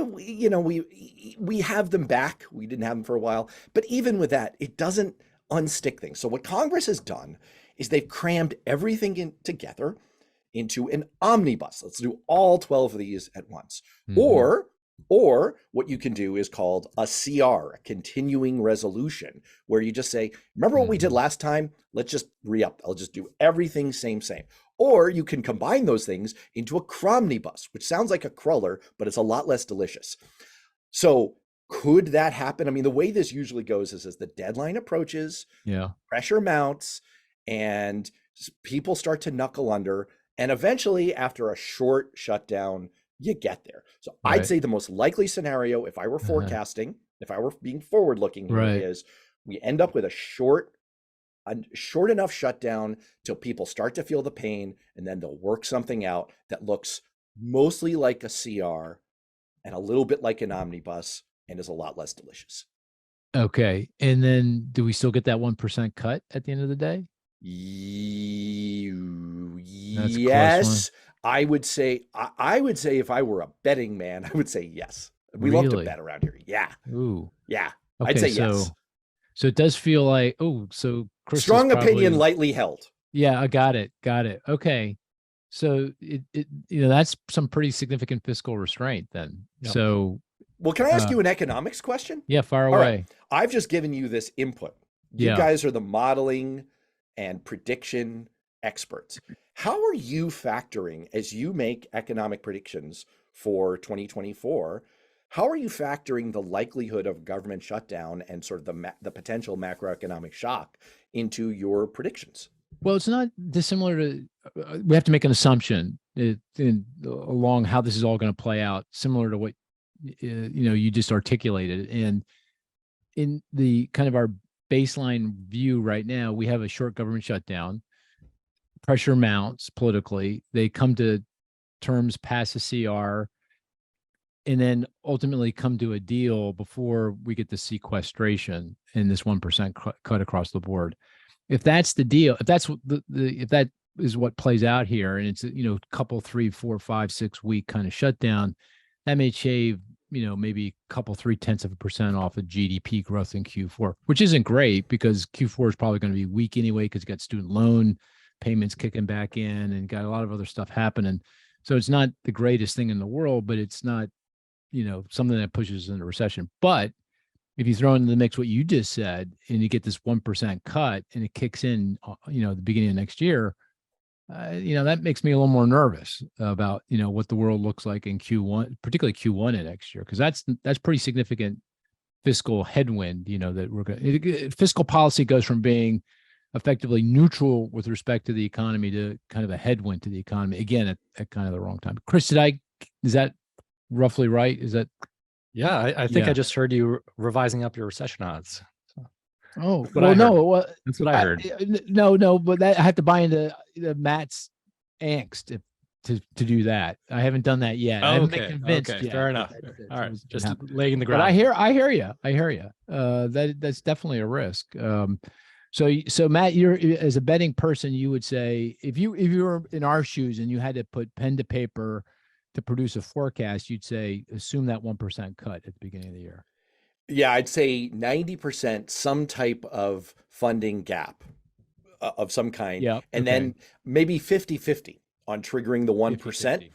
We have them back. We didn't have them for a while. But even with that, it doesn't unstick things. So what Congress has done is they've crammed everything together into an omnibus. Let's do all 12 of these at once. Mm-hmm. Or what you can do is called a CR, a continuing resolution, where you just say, remember what we did last time? Let's just re-up. I'll just do everything same. Or you can combine those things into a cromnibus, which sounds like a cruller, but it's a lot less delicious. So could that happen? I mean, the way this usually goes is as the deadline approaches, pressure mounts, and people start to knuckle under. And eventually, after a short shutdown, you get there. So I'd say the most likely scenario, if I were forecasting, if I were being forward-looking, is we end up with a short a short enough shutdown till people start to feel the pain, and then they'll work something out that looks mostly like a CR and a little bit like an omnibus and is a lot less delicious. Okay. And then do we still get that 1% cut at the end of the day? That's a close one. Yes, I would say if I were a betting man, I would say yes. We love to Really? bet around here. Yeah. Ooh. Yeah. I'd Okay. say yes. So it does feel like, so Chris is Strong opinion, probably, lightly held. yeah, I got it. Got it. Okay. So it that's some pretty significant fiscal restraint then. Yep. So Well, can I ask you an economics question? yeah, far All away. right. I've just given you this input. You Yeah. guys are the modeling and prediction experts. How are you factoring, as you make economic predictions for 2024, how are you factoring the likelihood of government shutdown and sort of the potential macroeconomic shock into your predictions? Well, it's not dissimilar to, we have to make an assumption along how this is all going to play out, similar to what, you just articulated. And in the kind of our baseline view right now, we have a short government shutdown, pressure mounts politically, they come to terms, pass a CR, and then ultimately come to a deal before we get the sequestration and this 1% cut across the board. If that's the deal, if that's if that is what plays out here, and it's a couple 3, 4, 5, 6 week kind of shutdown, that may shave maybe a couple 0.3% off of GDP growth in Q4, which isn't great because Q4 is probably going to be weak anyway because you got student loan payments kicking back in and got a lot of other stuff happening. So it's not the greatest thing in the world, but it's not something that pushes into recession. But if you throw into the mix what you just said, and you get this 1% cut, and it kicks in, the beginning of next year, that makes me a little more nervous about what the world looks like in Q1, particularly Q1 of next year, because that's pretty significant fiscal headwind. That we're going. Fiscal policy goes from being effectively neutral with respect to the economy to kind of a headwind to the economy again at kind of the wrong time. Chris, is that roughly right? Is that? Yeah, I think Yeah. I just heard you revising up your recession odds. Oh, what well, I no, heard. well, That's what I heard. No, but I have to buy into Matt's angst to do that. I haven't done that yet. I haven't been convinced yet. Fair enough. All right, just laying the But ground. I hear you. That's definitely a risk. So Matt, you're as a betting person, you would say if you were in our shoes and you had to put pen to paper to produce a forecast, you'd say assume that 1% cut at the beginning of the year. Yeah, I'd say 90% some type of funding gap of some kind. Yeah. And then maybe 50-50 on triggering the 1%. 50-50.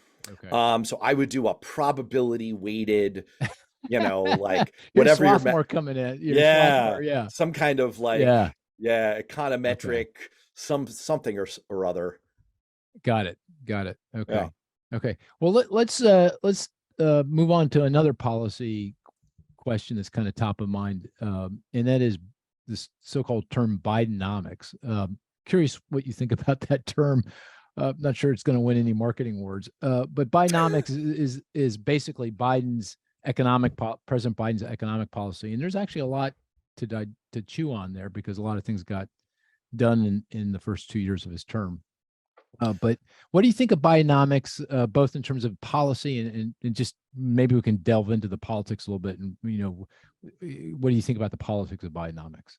Okay. So I would do a probability weighted, like You're whatever a sophomore coming in. You're a sophomore, yeah. Some kind of like, econometric, something or other. Got it. Okay. Yeah. Okay. Well, let's move on to another policy question that's kind of top of mind, and that is this so-called term Bidenomics. Curious what you think about that term. Not sure it's going to win any marketing awards, but Bidenomics is basically President Biden's economic policy, and there's actually a lot to chew on there because a lot of things got done in the first 2 years of his term. But what do you think of Bidenomics, both in terms of policy and just maybe we can delve into the politics a little bit? And, what do you think about the politics of Bidenomics?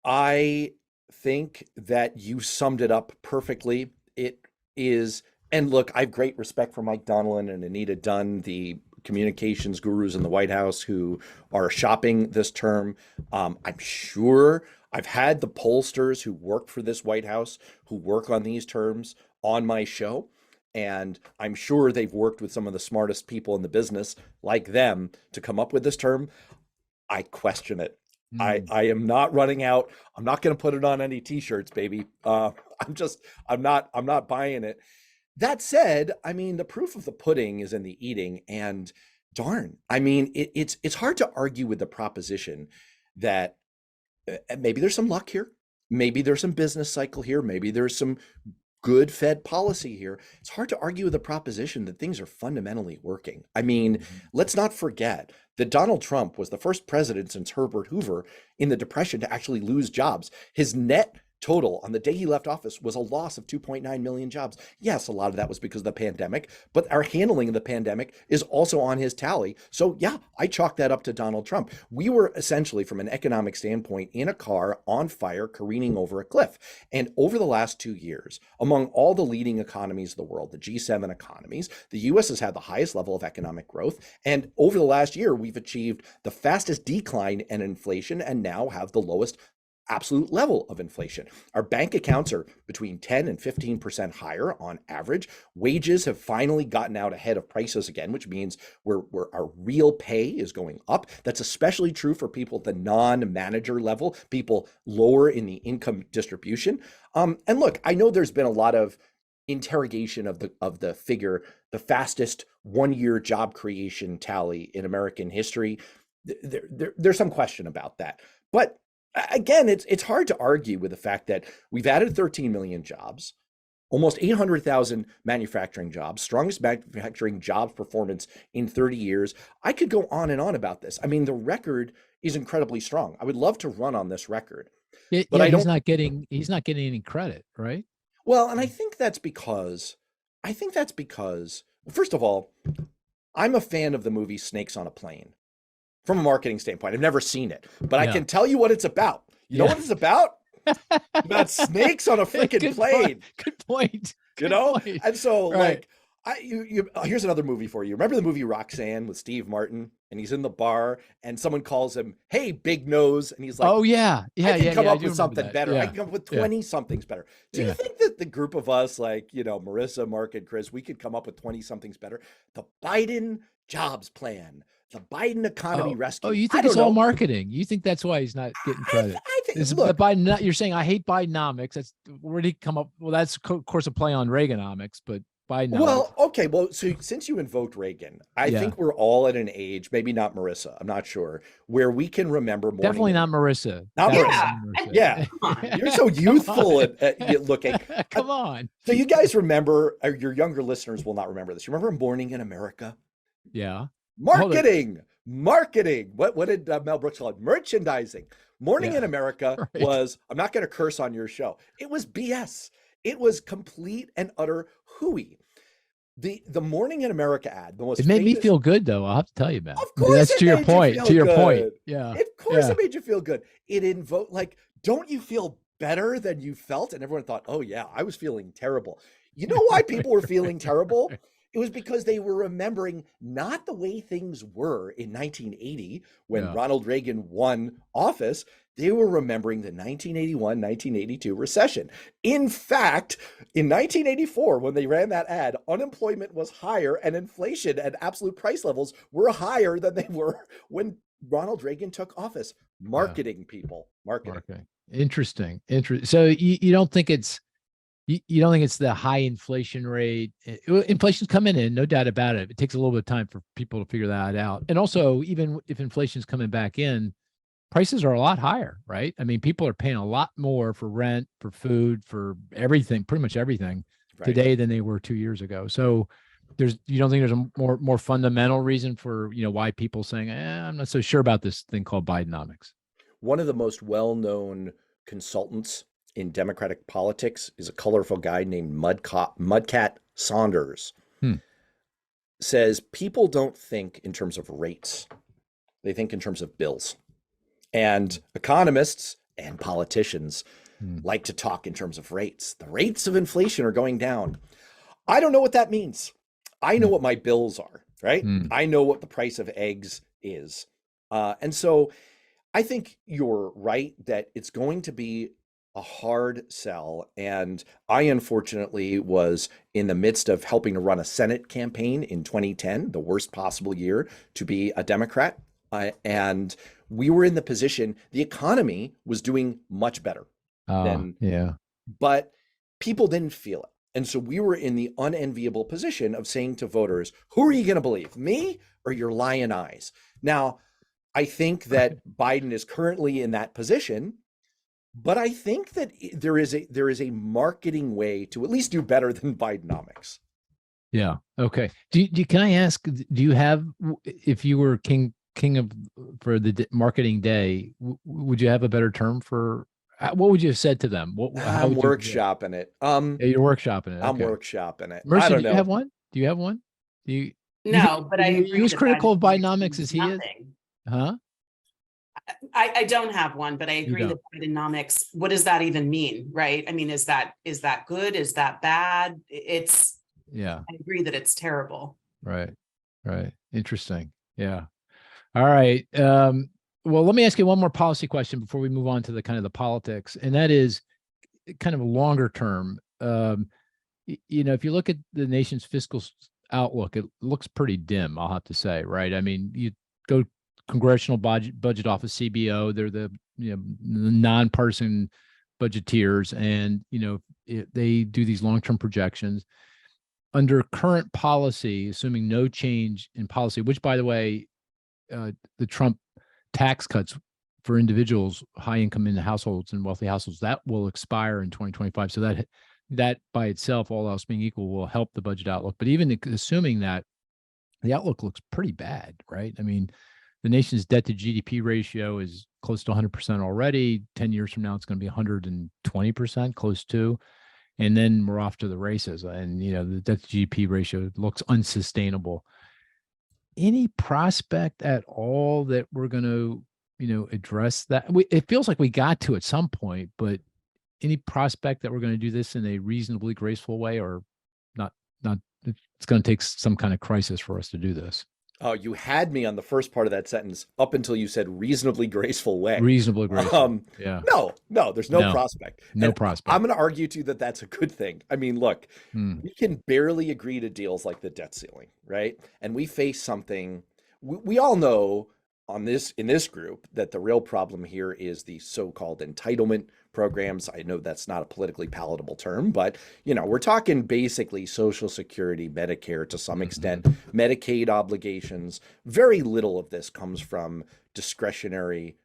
I think that you summed it up perfectly. It is, and look, I have great respect for Mike Donilon and Anita Dunn, the communications gurus in the White House who are shopping this term. I'm sure I've had the pollsters who work for this White House who work on these terms on my show. And I'm sure they've worked with some of the smartest people in the business like them to come up with this term. I question it. I am not running out. I'm not going to put it on any t-shirts, baby. I'm not buying it. That said, I mean, the proof of the pudding is in the eating, and darn, I mean, it's hard to argue with the proposition that maybe there's some luck here. Maybe there's some business cycle here. Maybe there's some good Fed policy here. It's hard to argue with the proposition that things are fundamentally working. I mean, let's not forget that Donald Trump was the first president since Herbert Hoover in the Depression to actually lose jobs. His net total on the day he left office was a loss of 2.9 million jobs. Yes, a lot of that was because of the pandemic, but our handling of the pandemic is also on his tally. So yeah, I chalk that up to Donald Trump. We were essentially, from an economic standpoint, in a car on fire, careening over a cliff. And over the last 2 years, among all the leading economies of the world, the G7 economies, the US has had the highest level of economic growth. And over the last year, we've achieved the fastest decline in inflation and now have the lowest absolute level of inflation. Our bank accounts are between 10 and 15% higher on average. Wages have finally gotten out ahead of prices again, which means our real pay is going up. That's especially true for people at the non-manager level, people lower in the income distribution. And look, I know there's been a lot of interrogation of the figure, the fastest one-year job creation tally in American history. There's some question about that. But again, it's hard to argue with the fact that we've added 13 million jobs, almost 800,000 manufacturing jobs, strongest manufacturing jobs performance in 30 years. I could go on and on about this. I mean, the record is incredibly strong. I would love to run on this record. But he's not getting any credit, right? Well, and I think that's because, first of all, I'm a fan of the movie Snakes on a Plane. From a marketing standpoint, I've never seen it, but I can tell you what it's about. You know what it's about? About snakes on a freaking plane. Good point. You know? And so like, here's another movie for you. Remember the movie Roxanne with Steve Martin? And he's in the bar and someone calls him, "Hey, big nose." And he's like, "Oh yeah. I can come up with something better. I can come up with 20 somethings better." Do you think that the group of us, like, Marissa, Mark, and Chris, we could come up with 20 somethings better? The Biden jobs plan, the Biden economy rescue. Oh, you think it's all marketing? You think that's why he's not getting credit? I think, look, Biden, you're saying I hate Bidenomics. That's where did he come up? Well, that's of course a play on Reaganomics, but Bidenomics. Well, okay. Well, so since you invoked Reagan, I think we're all at an age, maybe not Marissa, I'm not sure, where we can remember more. Definitely not Marissa. Not Marissa. Yeah. You're so youthful at looking. Come on. So you guys remember, or your younger listeners will not remember this. You remember Morning in America? Yeah. Marketing. What did Mel Brooks call it? Merchandising. Morning in America was, I'm not going to curse on your show. It was BS. It was complete and utter hooey. The Morning in America ad, the most it made me feel good though. I'll have to tell you, man. Of course, that's to your point. To your point. Yeah. Of course it made you feel good. It invoked, like, don't you feel better than you felt? And everyone thought, oh yeah, I was feeling terrible. You know why people were feeling terrible? It was because they were remembering not the way things were in 1980 when Ronald Reagan won office. They were remembering the 1981-1982 recession. In fact, in 1984, when they ran that ad, unemployment was higher and inflation and absolute price levels were higher than they were when Ronald Reagan took office. Marketing, people. Marketing. Interesting. So you don't think it's you don't think it's the high inflation rate? Inflation's coming in, no doubt about it. It takes a little bit of time for people to figure that out. And also, even if inflation's coming back in, prices are a lot higher, right? I mean, people are paying a lot more for rent, for food, for everything, pretty much everything today than they were 2 years ago. So you don't think there's a more fundamental reason for, why people saying, I'm not so sure about this thing called Bidenomics? One of the most well-known consultants in Democratic politics is a colorful guy named Mudcat Saunders. Says people don't think in terms of rates. They think in terms of bills. And economists and politicians like to talk in terms of rates. The rates of inflation are going down. I don't know what that means. I know what my bills are, right? I know what the price of eggs is. And so I think you're right that it's going to be a hard sell. And I, unfortunately, was in the midst of helping to run a Senate campaign in 2010, the worst possible year to be a Democrat. And we were in the position, the economy was doing much better. But people didn't feel it. And so we were in the unenviable position of saying to voters, who are you going to believe, me or your lying eyes? Now, I think that Biden is currently in that position, but I think that there is a marketing way to at least do better than Bidenomics. Yeah. Okay. Can I ask, do you have, if you were king of for the marketing day, would you have a better term for what would you have said to them? How I'm would you? workshopping it. Yeah, you're workshopping it. I'm Okay. workshopping it. I Marissa, don't do you know. have one? Do you have one? Do you think No, but I you agree as that critical of Bidenomics Bidenomics as means he is? nothing. Huh? I don't have one, but I You agree that Bidenomics, what does that even mean, right? I mean, is that good? Is that bad? Yeah. I agree that it's terrible. Right. Right. Interesting. Yeah. All right. Well, let me ask you one more policy question before we move on to the kind of the politics, and that is kind of longer term. If you look at the nation's fiscal outlook, it looks pretty dim, I'll have to say, right? I mean, you go Congressional Budget Office, CBO, they're the nonpartisan budgeteers, and they do these long-term projections. Under current policy, assuming no change in policy, which, by the way, the Trump tax cuts for individuals, high income in households and wealthy households, that will expire in 2025. So that by itself, all else being equal, will help the budget outlook. But even assuming that, the outlook looks pretty bad, right? I mean, the nation's debt to GDP ratio is close to 100% already. 10 years from now, it's going to be 120%, close to. And then we're off to the races. And, the debt to GDP ratio looks unsustainable. Any prospect at all that we're going to, address that? It feels like we got to at some point, but any prospect that we're going to do this in a reasonably graceful way, or not? It's going to take some kind of crisis for us to do this. Oh, you had me on the first part of that sentence up until you said reasonably graceful way. Reasonably graceful. Yeah. No, there's no prospect. No And prospect. I'm going to argue to you that that's a good thing. I mean, look, we can barely agree to deals like the debt ceiling, right? And we face something we all know in this group that the real problem here is the so-called entitlement programs. I know that's not a politically palatable term, but we're talking basically Social Security, Medicare, to some extent, Medicaid obligations. Very little of this comes from discretionary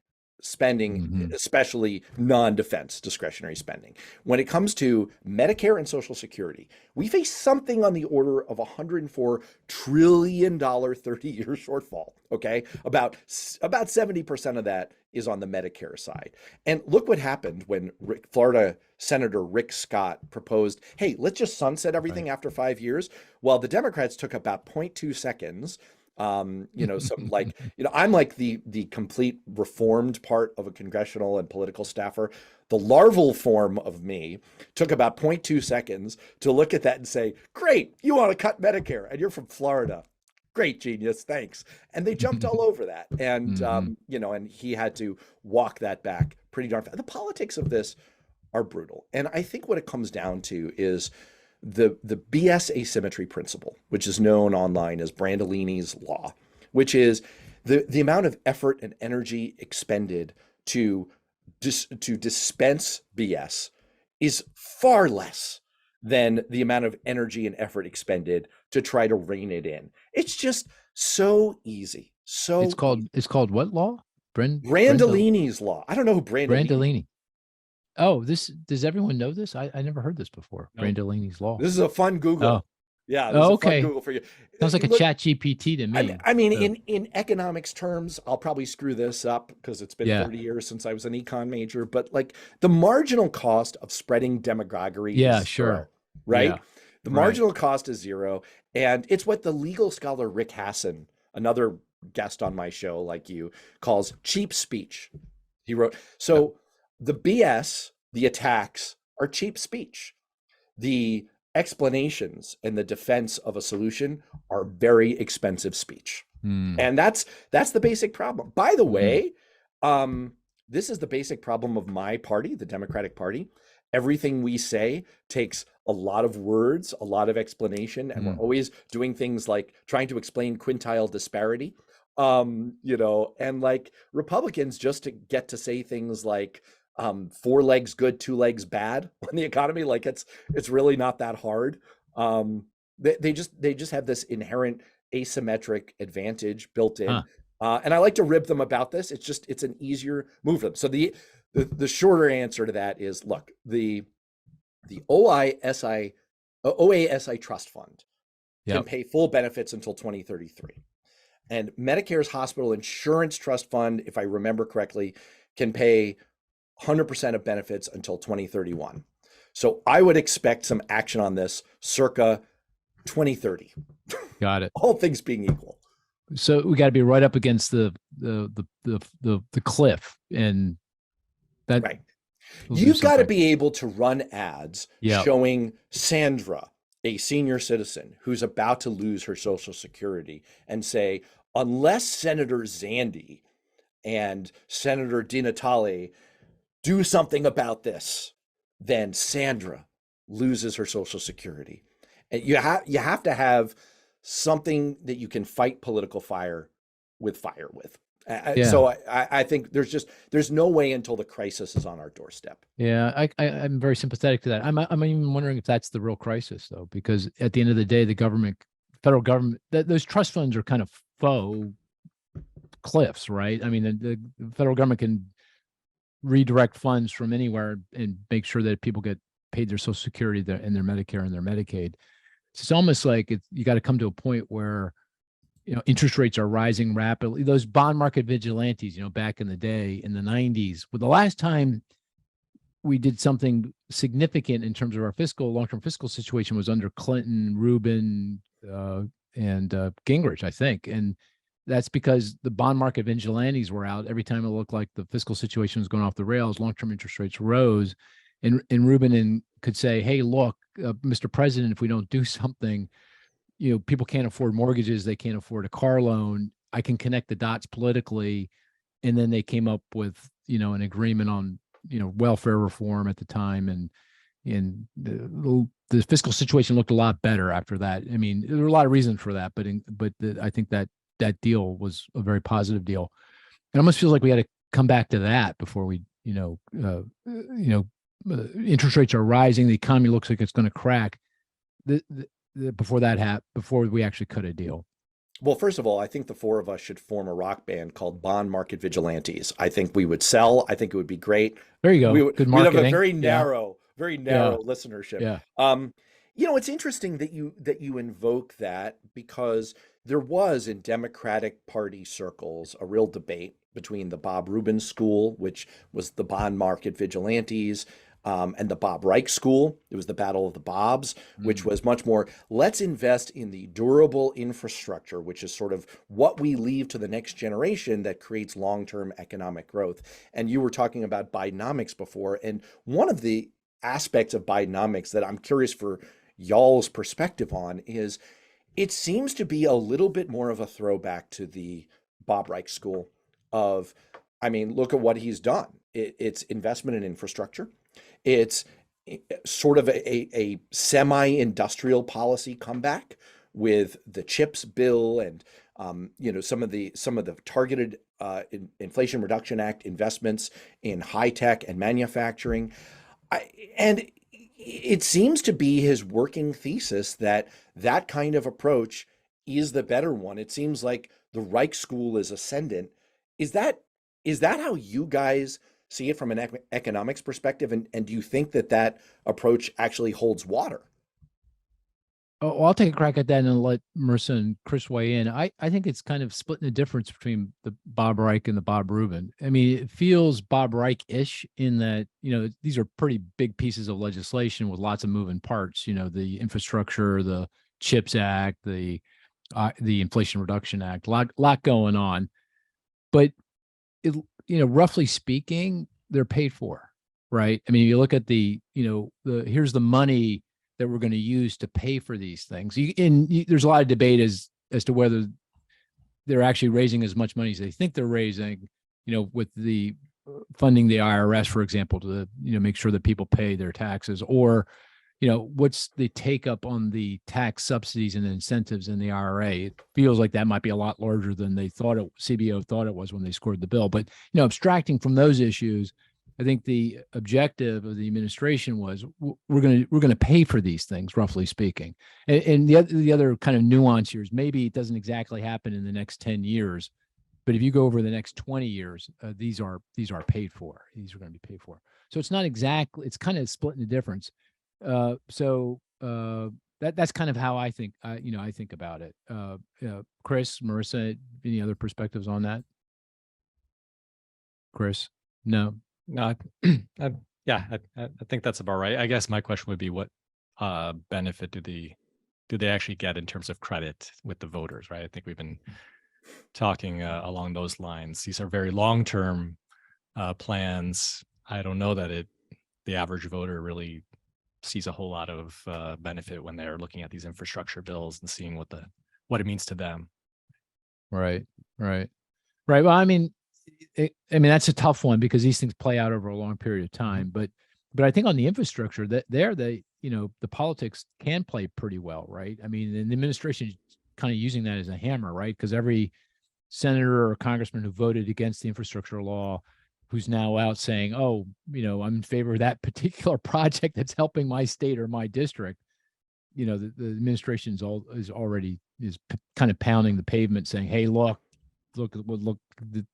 spending, especially non-defense discretionary spending. When it comes to Medicare and Social Security, we face something on the order of $104 trillion 30-year shortfall. Okay, about 70% of that is on the Medicare side. And look what happened when Florida Senator Rick Scott proposed, hey, let's just sunset everything after 5 years. Well, the Democrats took about 0.2 seconds. I'm like the complete reformed part of a congressional and political staffer. The larval form of me took about 0.2 seconds to look at that and say, great, you want to cut Medicare and you're from Florida. Great, genius, thanks. And they jumped all over that. And, and he had to walk that back pretty darn fast. The politics of this are brutal. And I think what it comes down to is the BS asymmetry principle, which is known online as Brandolini's law, which is the amount of effort and energy expended to dispense BS is far less than the amount of energy and effort expended to try to rein it in. It's just so easy. It's called what law? Brandolini's law. I don't know who Brandolini. Oh, does everyone know this? I never heard this before. Nope. Brandolini's law. This is a fun Google. Oh. Yeah. This is a fun Google for you. Sounds like a chat GPT to me. I mean, in economics terms, I'll probably screw this up because it's been 30 years since I was an econ major, but like the marginal cost of spreading demagoguery is zero, right? Yeah. The marginal cost is zero. And it's what the legal scholar Rick Hasson, another guest on my show like you, calls cheap speech. He wrote, the BS, the attacks are cheap speech. The explanations and the defense of a solution are very expensive speech. And that's the basic problem. By the way, this is the basic problem of my party, the Democratic Party. Everything we say takes a lot of words, a lot of explanation, and we're always doing things like trying to explain quintile disparity. And like Republicans just to get to say things like 4 legs good, 2 legs bad on the economy. Like it's really not that hard. They just have this inherent asymmetric advantage built in. And I like to rib them about this. It's an easier move for them. So the shorter answer to that is, look, the OASI trust fund can pay full benefits until 2033. And Medicare's hospital insurance trust fund, if I remember correctly, can pay 100% of benefits until 2031. So I would expect some action on this circa 2030. Got it. All things being equal. So we got to be right up against the cliff, and that right. We'll do You've got to something. be able to run ads Yep. showing Sandra, a senior citizen who's about to lose her Social Security, and say, unless Senator Zandy and Senator DiNatale do something about this, then Sandra loses her Social Security. And you have to have something that you can fight political fire with. Yeah. So I think there's no way until the crisis is on our doorstep. Yeah, I'm very sympathetic to that. I'm even wondering if that's the real crisis, though, because at the end of the day, the federal government, those trust funds are kind of faux cliffs, right? I mean, the federal government can redirect funds from anywhere and make sure that people get paid their Social Security and their Medicare and their Medicaid. So it's almost like you got to come to a point where, interest rates are rising rapidly. Those bond market vigilantes, back in the day in the 90s, well, the last time we did something significant in terms of our long-term fiscal situation was under Clinton, Rubin, and Gingrich, I think. And that's because the bond market vigilantes were out. Every time it looked like the fiscal situation was going off the rails, long-term interest rates rose. And Rubin could say, hey, look, Mr. President, if we don't do something, people can't afford mortgages. They can't afford a car loan. I can connect the dots politically. And then they came up with, an agreement on, welfare reform at the time. And the fiscal situation looked a lot better after that. I mean, there were a lot of reasons for that, but I think that deal was a very positive deal. It almost feels like we got to come back to that before we, interest rates are rising. The economy looks like it's going to crack. Before we actually cut a deal. Well, first of all, I think the four of us should form a rock band called Bond Market Vigilantes. I think we would sell. I think it would be great. There you go. Good marketing. We'd have a very narrow listenership. Yeah. It's interesting that you invoke that, because there was in Democratic Party circles a real debate between the Bob Rubin school, which was the bond market vigilantes, and the Bob Reich school. It was the Battle of the Bobs, which was much more, let's invest in the durable infrastructure, which is sort of what we leave to the next generation that creates long-term economic growth. And you were talking about Bidenomics before, and one of the aspects of Bidenomics that I'm curious for y'all's perspective on is it seems to be a little bit more of a throwback to the Bob Reich school of, look at what he's done. It's investment in infrastructure. It's sort of a semi-industrial policy comeback with the CHIPS bill and some of the targeted Inflation Reduction Act investments in high tech and manufacturing, and it seems to be his working thesis that kind of approach is the better one. It seems like the Reich school is ascendant. Is that how you guys see it from an economics perspective? And do you think that approach actually holds water? Oh, well, I'll take a crack at that and let Marisa and Cris weigh in. I think it's kind of splitting the difference between the Bob Reich and the Bob Rubin. I mean, it feels Bob Reich-ish in that, these are pretty big pieces of legislation with lots of moving parts, the infrastructure, the CHIPS Act, the Inflation Reduction Act, lot going on. But roughly speaking, they're paid for, right? I mean, you look at here's the money that we're going to use to pay for these things. There's a lot of debate as to whether they're actually raising as much money as they think they're raising, with the funding the IRS, for example, to, make sure that people pay their taxes, or, what's the take up on the tax subsidies and incentives in the IRA. It feels like that might be a lot larger than CBO thought it was when they scored the bill. But, abstracting from those issues, I think the objective of the administration was we're going to pay for these things, roughly speaking. And the other kind of nuance here is maybe it doesn't exactly happen in the next 10 years, but if you go over the next 20 years, these are paid for. These are going to be paid for. So it's not exactly, it's kind of splitting the difference. That's kind of how I think, I think about it. Cris, Marisa, any other perspectives on that? Cris? No. No, I think that's about right. I guess my question would be, what benefit do they actually get in terms of credit with the voters, right? I think we've been talking along those lines. These are very long-term plans. I don't know that the average voter really sees a whole lot of benefit when they're looking at these infrastructure bills and seeing what it means to them. Right. Well, I mean, that's a tough one because these things play out over a long period of time. But I think on the infrastructure, that the politics can play pretty well, right? I mean, and the administration is kind of using that as a hammer, right? Because every senator or congressman who voted against the infrastructure law, who's now out saying, "Oh, I'm in favor of that particular project that's helping my state or my district," the administration is kind of pounding the pavement, saying, "Hey, look,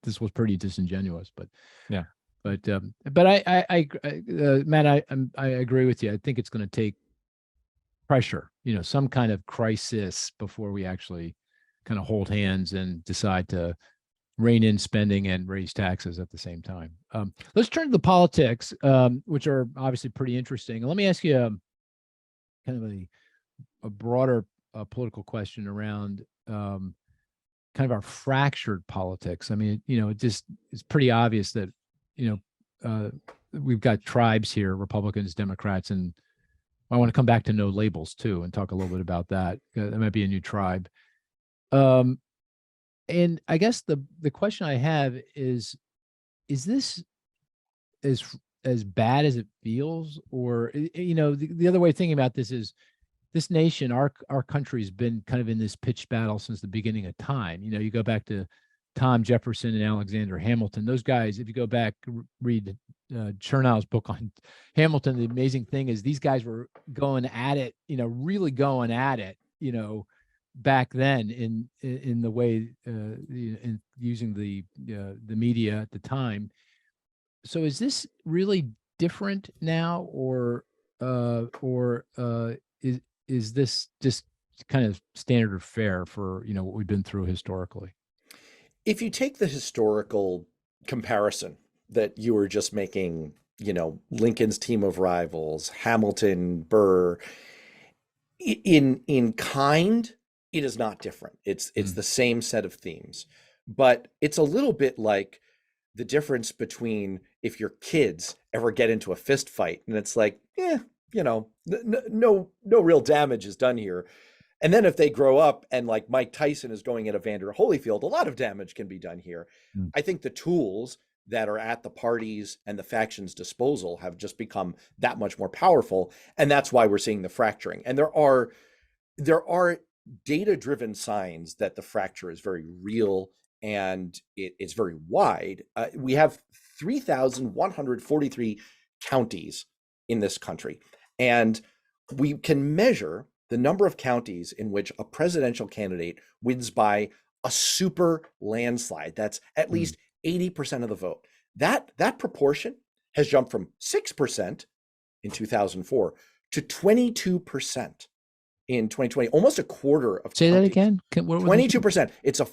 this was pretty disingenuous." But yeah, but Matt, I agree with you. I think it's going to take pressure, some kind of crisis before we actually kind of hold hands and decide to rein in spending and raise taxes at the same time. Let's turn to the politics, which are obviously pretty interesting. Let me ask you kind of a broader political question around kind of our fractured politics. I mean, it's pretty obvious that, we've got tribes here, Republicans, Democrats, and I want to come back to no labels too and talk a little bit about that. That might be a new tribe. And I guess the question I have is this as bad as it feels? Or, the other way of thinking about this is, this nation, our country's been kind of in this pitched battle since the beginning of time. You go back to Tom Jefferson and Alexander Hamilton. Those guys, if you go back, read Chernow's book on Hamilton, the amazing thing is these guys were going at it, really going at it, back then in the way in using the media at the time. So is this really different now, or is this just kind of standard or fare for what we've been through historically? If you take the historical comparison that you were just making, Lincoln's team of rivals, Hamilton, Burr, in kind, it is not different. It's the same set of themes, but it's a little bit like the difference between if your kids ever get into a fist fight and it's like, no real damage is done here. And then if they grow up and like Mike Tyson is going at Evander Holyfield, a lot of damage can be done here. I think the tools that are at the parties and the factions' disposal have just become that much more powerful. And that's why we're seeing the fracturing. And there are data-driven signs that the fracture is very real and it's very wide. We have 3,143 counties in this country. And we can measure the number of counties in which a presidential candidate wins by a super landslide. That's at least 80% of the vote. That proportion has jumped from 6% in 2004 to 22% in 2020, almost a quarter of Say counties. that again. 22%. It's a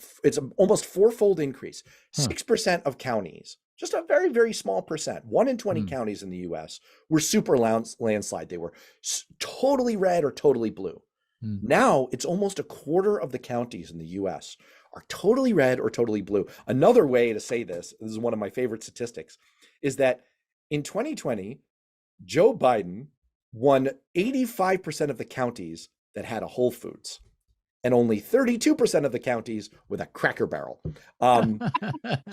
almost fourfold increase. 6% of counties, just a very, very small percent. 1 in 20 counties in the US were super landslide. They were totally red or totally blue. Now it's almost a quarter of the counties in the US are totally red or totally blue. Another way to say this is one of my favorite statistics, is that in 2020, Joe Biden won 85% of the counties that had a Whole Foods and only 32% of the counties with a Cracker Barrel. So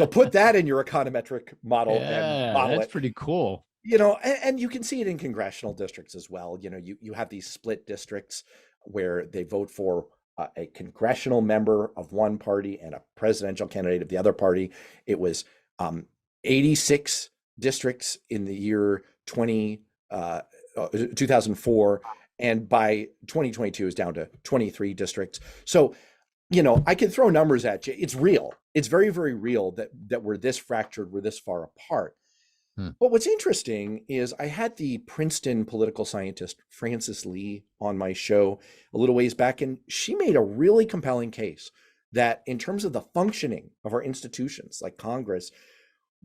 put that in your econometric model and model that's pretty cool. And you can see it in congressional districts as well. You have these split districts where they vote for a congressional member of one party and a presidential candidate of the other party. It was 86 districts in the year 2004. And by 2022 is down to 23 districts. So, I can throw numbers at you. It's real. It's very, very real that we're this fractured, we're this far apart. But what's interesting is I had the Princeton political scientist Frances Lee on my show a little ways back, and she made a really compelling case that in terms of the functioning of our institutions like Congress,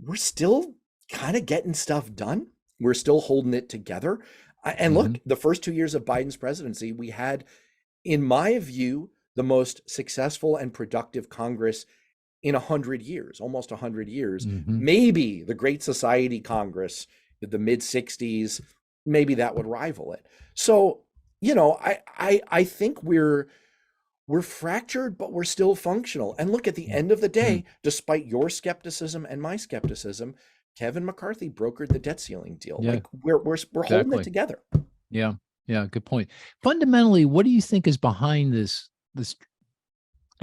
we're still kind of getting stuff done. We're still holding it together. And look, the first 2 years of Biden's presidency, we had, in my view, the most successful and productive Congress in 100 years, almost 100 years. Maybe the Great Society Congress, the mid 60s, maybe that would rival it. So, you know, I think we're fractured, but we're still functional. And look, at the end of the day, despite your skepticism and my skepticism, Kevin McCarthy brokered the debt ceiling deal. Yeah. Like we're holding it together. Yeah. Yeah. Good point. Fundamentally, what do you think is behind this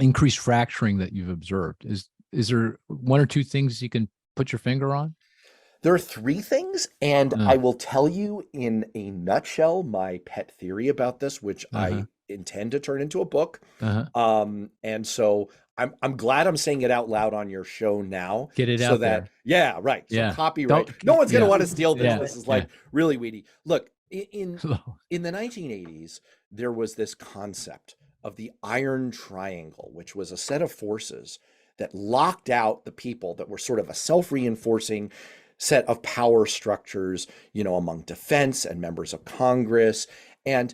increased fracturing that you've observed? Is there one or two things you can put your finger on? There are three things, and I will tell you in a nutshell my pet theory about this, which I intend to turn into a book. And so I'm glad I'm saying it out loud on your show now. Get it so out that, there. Yeah, right. So Yeah. copyright. No one's going to want to steal this. Yeah. This is like really weedy. Look, in the 1980s, there was this concept of the Iron Triangle, which was a set of forces that locked out the people that were sort of a self-reinforcing set of power structures, you know, among defense and members of Congress. And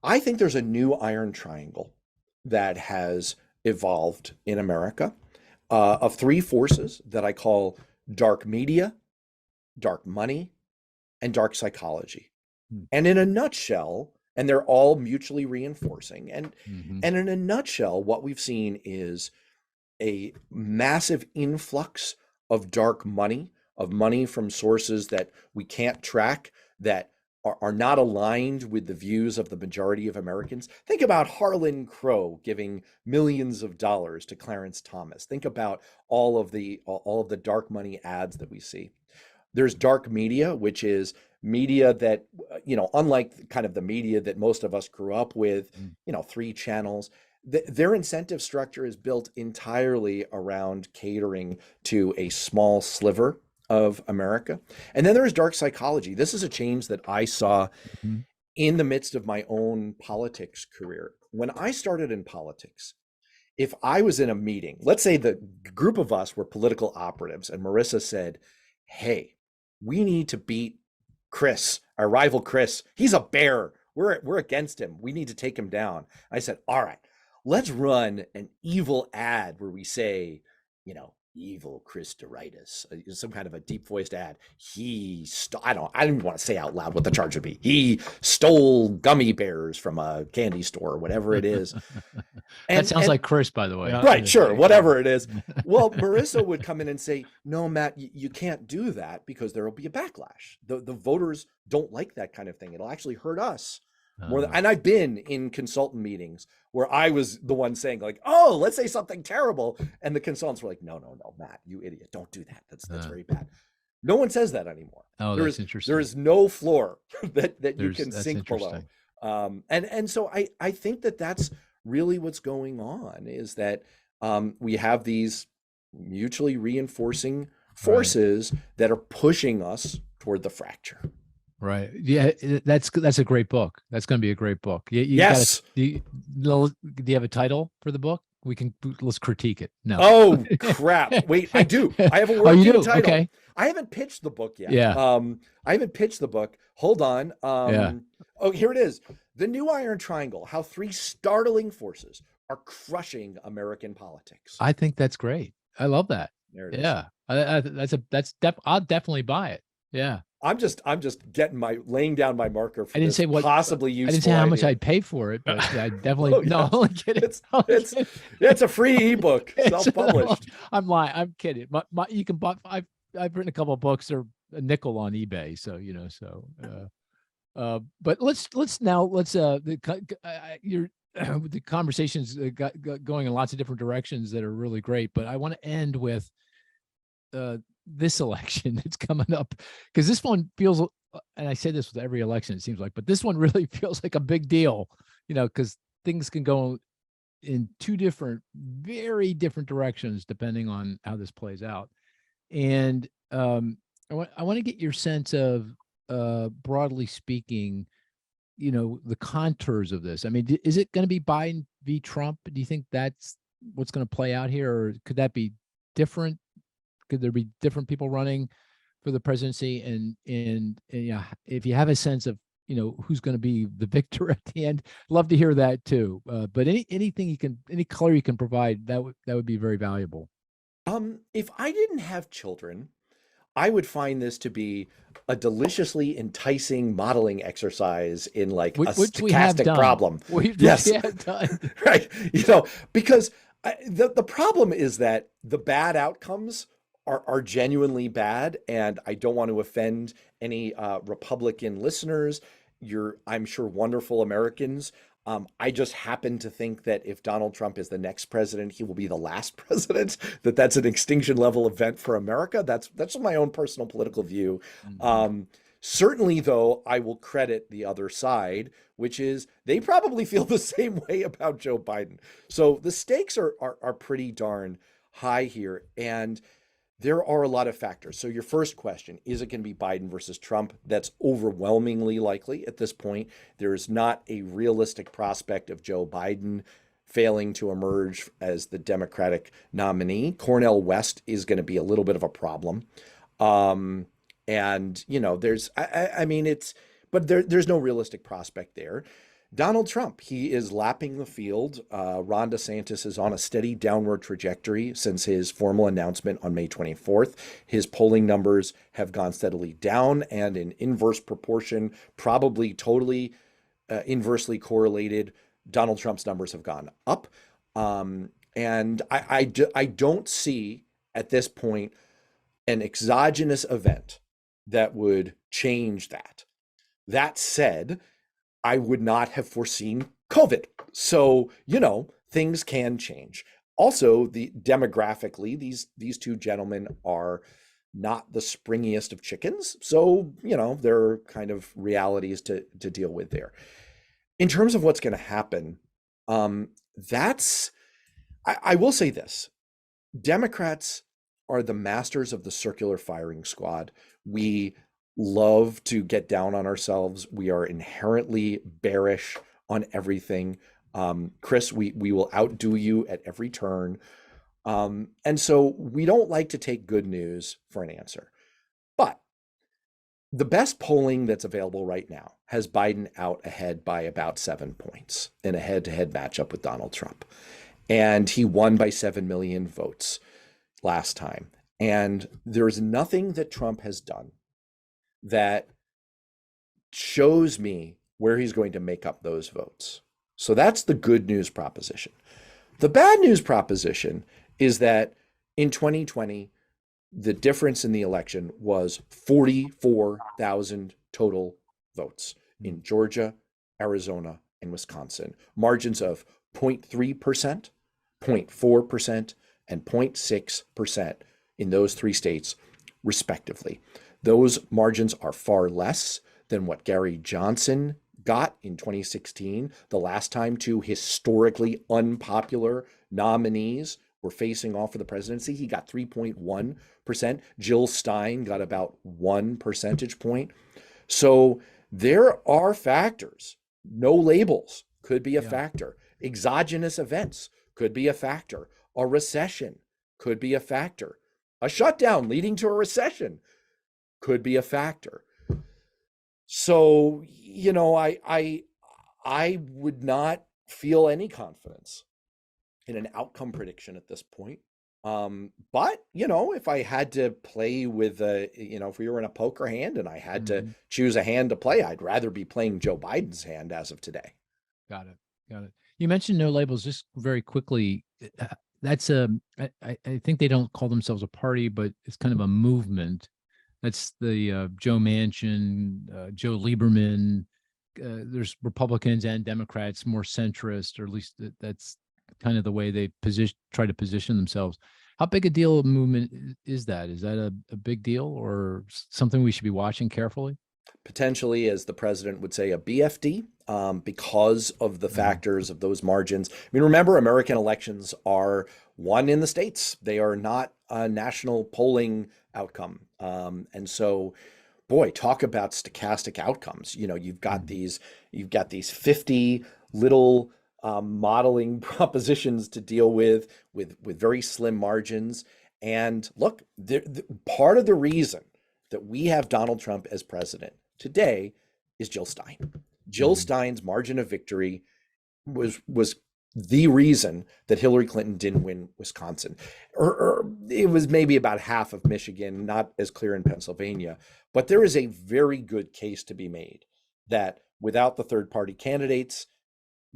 I think there's a new Iron Triangle that has evolved in America of three forces that I call dark media, dark money, and dark psychology. And in a nutshell, and they're all mutually reinforcing. And in a nutshell, what we've seen is a massive influx of dark money, of money from sources that we can't track, that are not aligned with the views of the majority of Americans. Think about Harlan Crow giving millions of dollars to Clarence Thomas. Think about all of the dark money ads that we see. There's dark media, which is media that, you know, unlike kind of the media that most of us grew up with, you know, 3 channels, their incentive structure is built entirely around catering to a small sliver of America. And then there's dark psychology. This is a change that I saw in the midst of my own politics career. When I started in politics, if I was in a meeting, let's say the group of us were political operatives, and Marisa said, "Hey, we need to beat Cris, our rival Cris. He's a bear. We're against him. We need to take him down." I said, "All right, let's run an evil ad where we say, you know, evil Cris DeRitis, some kind of a deep voiced ad. I don't even want to say out loud what the charge would be. He stole gummy bears from a candy store, whatever it is." That sounds like Cris, by the way. Right, sure, whatever it is. Well, Marisa would come in and say, "No, Matt, you can't do that because there will be a backlash. The voters don't like that kind of thing. It'll actually hurt us more than." And I've been in consultant meetings where I was the one saying like, "Oh, let's say something terrible," and the consultants were like, "No, Matt, you idiot, don't do that. That's very bad." No one says that anymore. Oh, that's interesting. There is no floor that you can sink below. And so I think that's really what's going on, is that we have these mutually reinforcing forces that are pushing us toward the fracture. Right. Yeah, that's a great book. That's going to be a great book. Yes. Do you have a title for the book? Let's critique it. No. Oh crap! Wait, I do. I have a working title. Okay. I haven't pitched the book yet. Yeah. I haven't pitched the book. Hold on. Yeah. Oh, here it is. The New Iron Triangle: How 3 Startling Forces Are Crushing American Politics. I think that's great. I love that. There it is. Yeah. I'll definitely buy it. Yeah. I'm just laying down my marker for I didn't this say what possibly useful. I didn't say how much idea. I'd pay for it, but I definitely Oh, no. yeah. I'm only kidding. It's a free ebook, self-published. I'm lying. I'm kidding. You can buy. I've written a couple of books. They're a nickel on eBay. So you know. So, but let's the conversations got going in lots of different directions that are really great. But I want to end with this election that's coming up, because this one feels, and I say this with every election it seems like, but this one really feels like a big deal, you know, because things can go in 2 very different directions depending on how this plays out. And I want to get your sense of, broadly speaking, you know, the contours of this. I mean, is it going to be Biden v. Trump? Do you think that's what's going to play out here, or could that be different Could there be different people running for the presidency? And yeah, if you have a sense of, who's going to be the victor at the end, love to hear that too. But any color you can provide, that would be very valuable. If I didn't have children, I would find this to be a deliciously enticing modeling exercise in like a Which we have stochastic done. problem. Yes, we have done. Right. Because the problem is that the bad outcomes are genuinely bad, and I don't want to offend any Republican listeners. I'm sure, wonderful Americans. I just happen to think that if Donald Trump is the next president, he will be the last president, that's an extinction level event for America. That's my own personal political view. Certainly, though, I will credit the other side, which is they probably feel the same way about Joe Biden. So the stakes are pretty darn high here. And there are a lot of factors. So your first question, is it going to be Biden versus Trump? That's overwhelmingly likely at this point. There is not a realistic prospect of Joe Biden failing to emerge as the Democratic nominee. Cornel West is going to be a little bit of a problem. There's no realistic prospect there. Donald Trump, he is lapping the field. Ron DeSantis is on a steady downward trajectory since his formal announcement on May 24th. His polling numbers have gone steadily down, and in inverse proportion, probably totally inversely correlated, Donald Trump's numbers have gone up. And I don't see at this point an exogenous event that would change that. That said, I would not have foreseen COVID. So, things can change. Also, demographically, these two gentlemen are not the springiest of chickens. So, there are kind of realities to deal with there. In terms of what's going to happen, I will say this. Democrats are the masters of the circular firing squad. We love to get down on ourselves. We are inherently bearish on everything. Cris, we will outdo you at every turn. And so we don't like to take good news for an answer. But the best polling that's available right now has Biden out ahead by about 7 points in a head-to-head matchup with Donald Trump. And he won by 7 million votes last time. And there's nothing that Trump has done that shows me where he's going to make up those votes. So that's the good news proposition. The bad news proposition is that in 2020, the difference in the election was 44,000 total votes in Georgia, Arizona, and Wisconsin. Margins of 0.3%, 0.4%, and 0.6% in those three states, respectively. Those margins are far less than what Gary Johnson got in 2016, the last time two historically unpopular nominees were facing off for the presidency. He got 3.1%. Jill Stein got about 1 percentage point. So there are factors. No labels could be a factor. Exogenous events could be a factor. A recession could be a factor. A shutdown leading to a recession could be a factor. So, I would not feel any confidence in an outcome prediction at this point. But, if I had to play with if we were in a poker hand and I had to choose a hand to play, I'd rather be playing Joe Biden's hand as of today. Got it. You mentioned no labels. Just very quickly. That's I think they don't call themselves a party, but it's kind of a movement. That's the Joe Manchin, Joe Lieberman. There's Republicans and Democrats, more centrist, or at least that's kind of the way they try to position themselves. How big a deal of movement is that? Is that a big deal or something we should be watching carefully? Potentially, as the president would say, a BFD, because of the factors of those margins. I mean, remember, American elections are won in the states. They are not a national polling outcome. And so, boy, talk about stochastic outcomes. You've got these 50 little modeling propositions to deal with very slim margins. And look, part of the reason that we have Donald Trump as president today is Jill Stein. Jill Stein's margin of victory was the reason that Hillary Clinton didn't win Wisconsin. Or it was maybe about half of Michigan, not as clear in Pennsylvania. But there is a very good case to be made that without the third-party candidates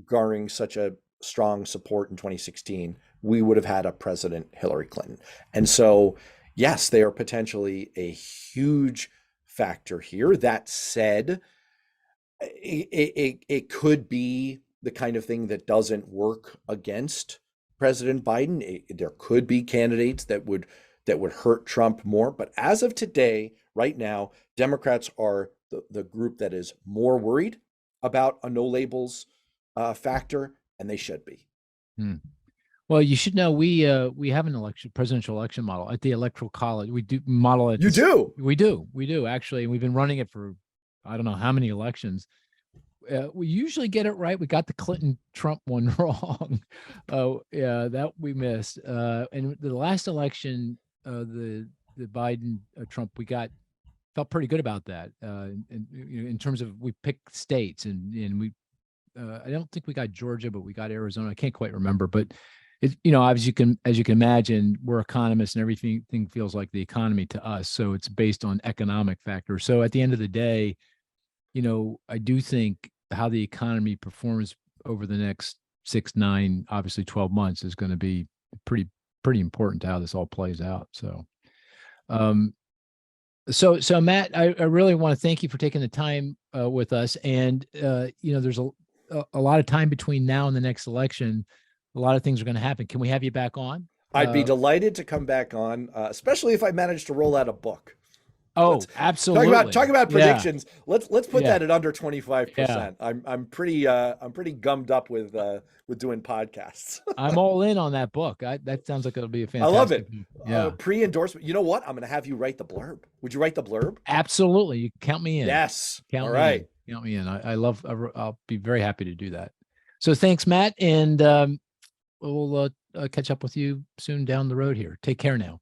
garnering such a strong support in 2016, we would have had a president, Hillary Clinton. And so, yes, they are potentially a huge factor here. That said, it could be the kind of thing that doesn't work against President Biden. There could be candidates that would hurt Trump more. But as of today, right now, Democrats are the group that is more worried about a no labels factor, and they should be. Well, you should know we have an presidential election model at the Electoral College. We do model it. You do? We do actually, and we've been running it for I don't know how many elections. We usually get it right. We got the Clinton-Trump one wrong. Yeah, that we missed. And the last election, the Biden-Trump, we felt pretty good about that. In terms of we picked states, and we, I don't think we got Georgia, but we got Arizona. I can't quite remember, but it, as you can imagine, we're economists, and everything feels like the economy to us. So it's based on economic factors. So at the end of the day, I do think how the economy performs over the next 6, 9, obviously 12 months is going to be pretty important to how this all plays out. So, so Matt, I really want to thank you for taking the time with us. And there's a lot of time between now and the next election. A lot of things are going to happen. Can we have you back on? I'd be delighted to come back on, especially if I manage to roll out a book. Oh, absolutely. Talk about predictions. Yeah. Let's put that at under 25%. Yeah. I'm pretty gummed up with doing podcasts. I'm all in on that book. That sounds like it'll be a fantastic. I love it. Yeah. Pre-endorsement. You know what? I'm going to have you write the blurb. Would you write the blurb? Absolutely. You count me in. Yes. Count all me right. In. Count me in. I'll be very happy to do that. So thanks, Matt, and we'll catch up with you soon down the road here. Take care now.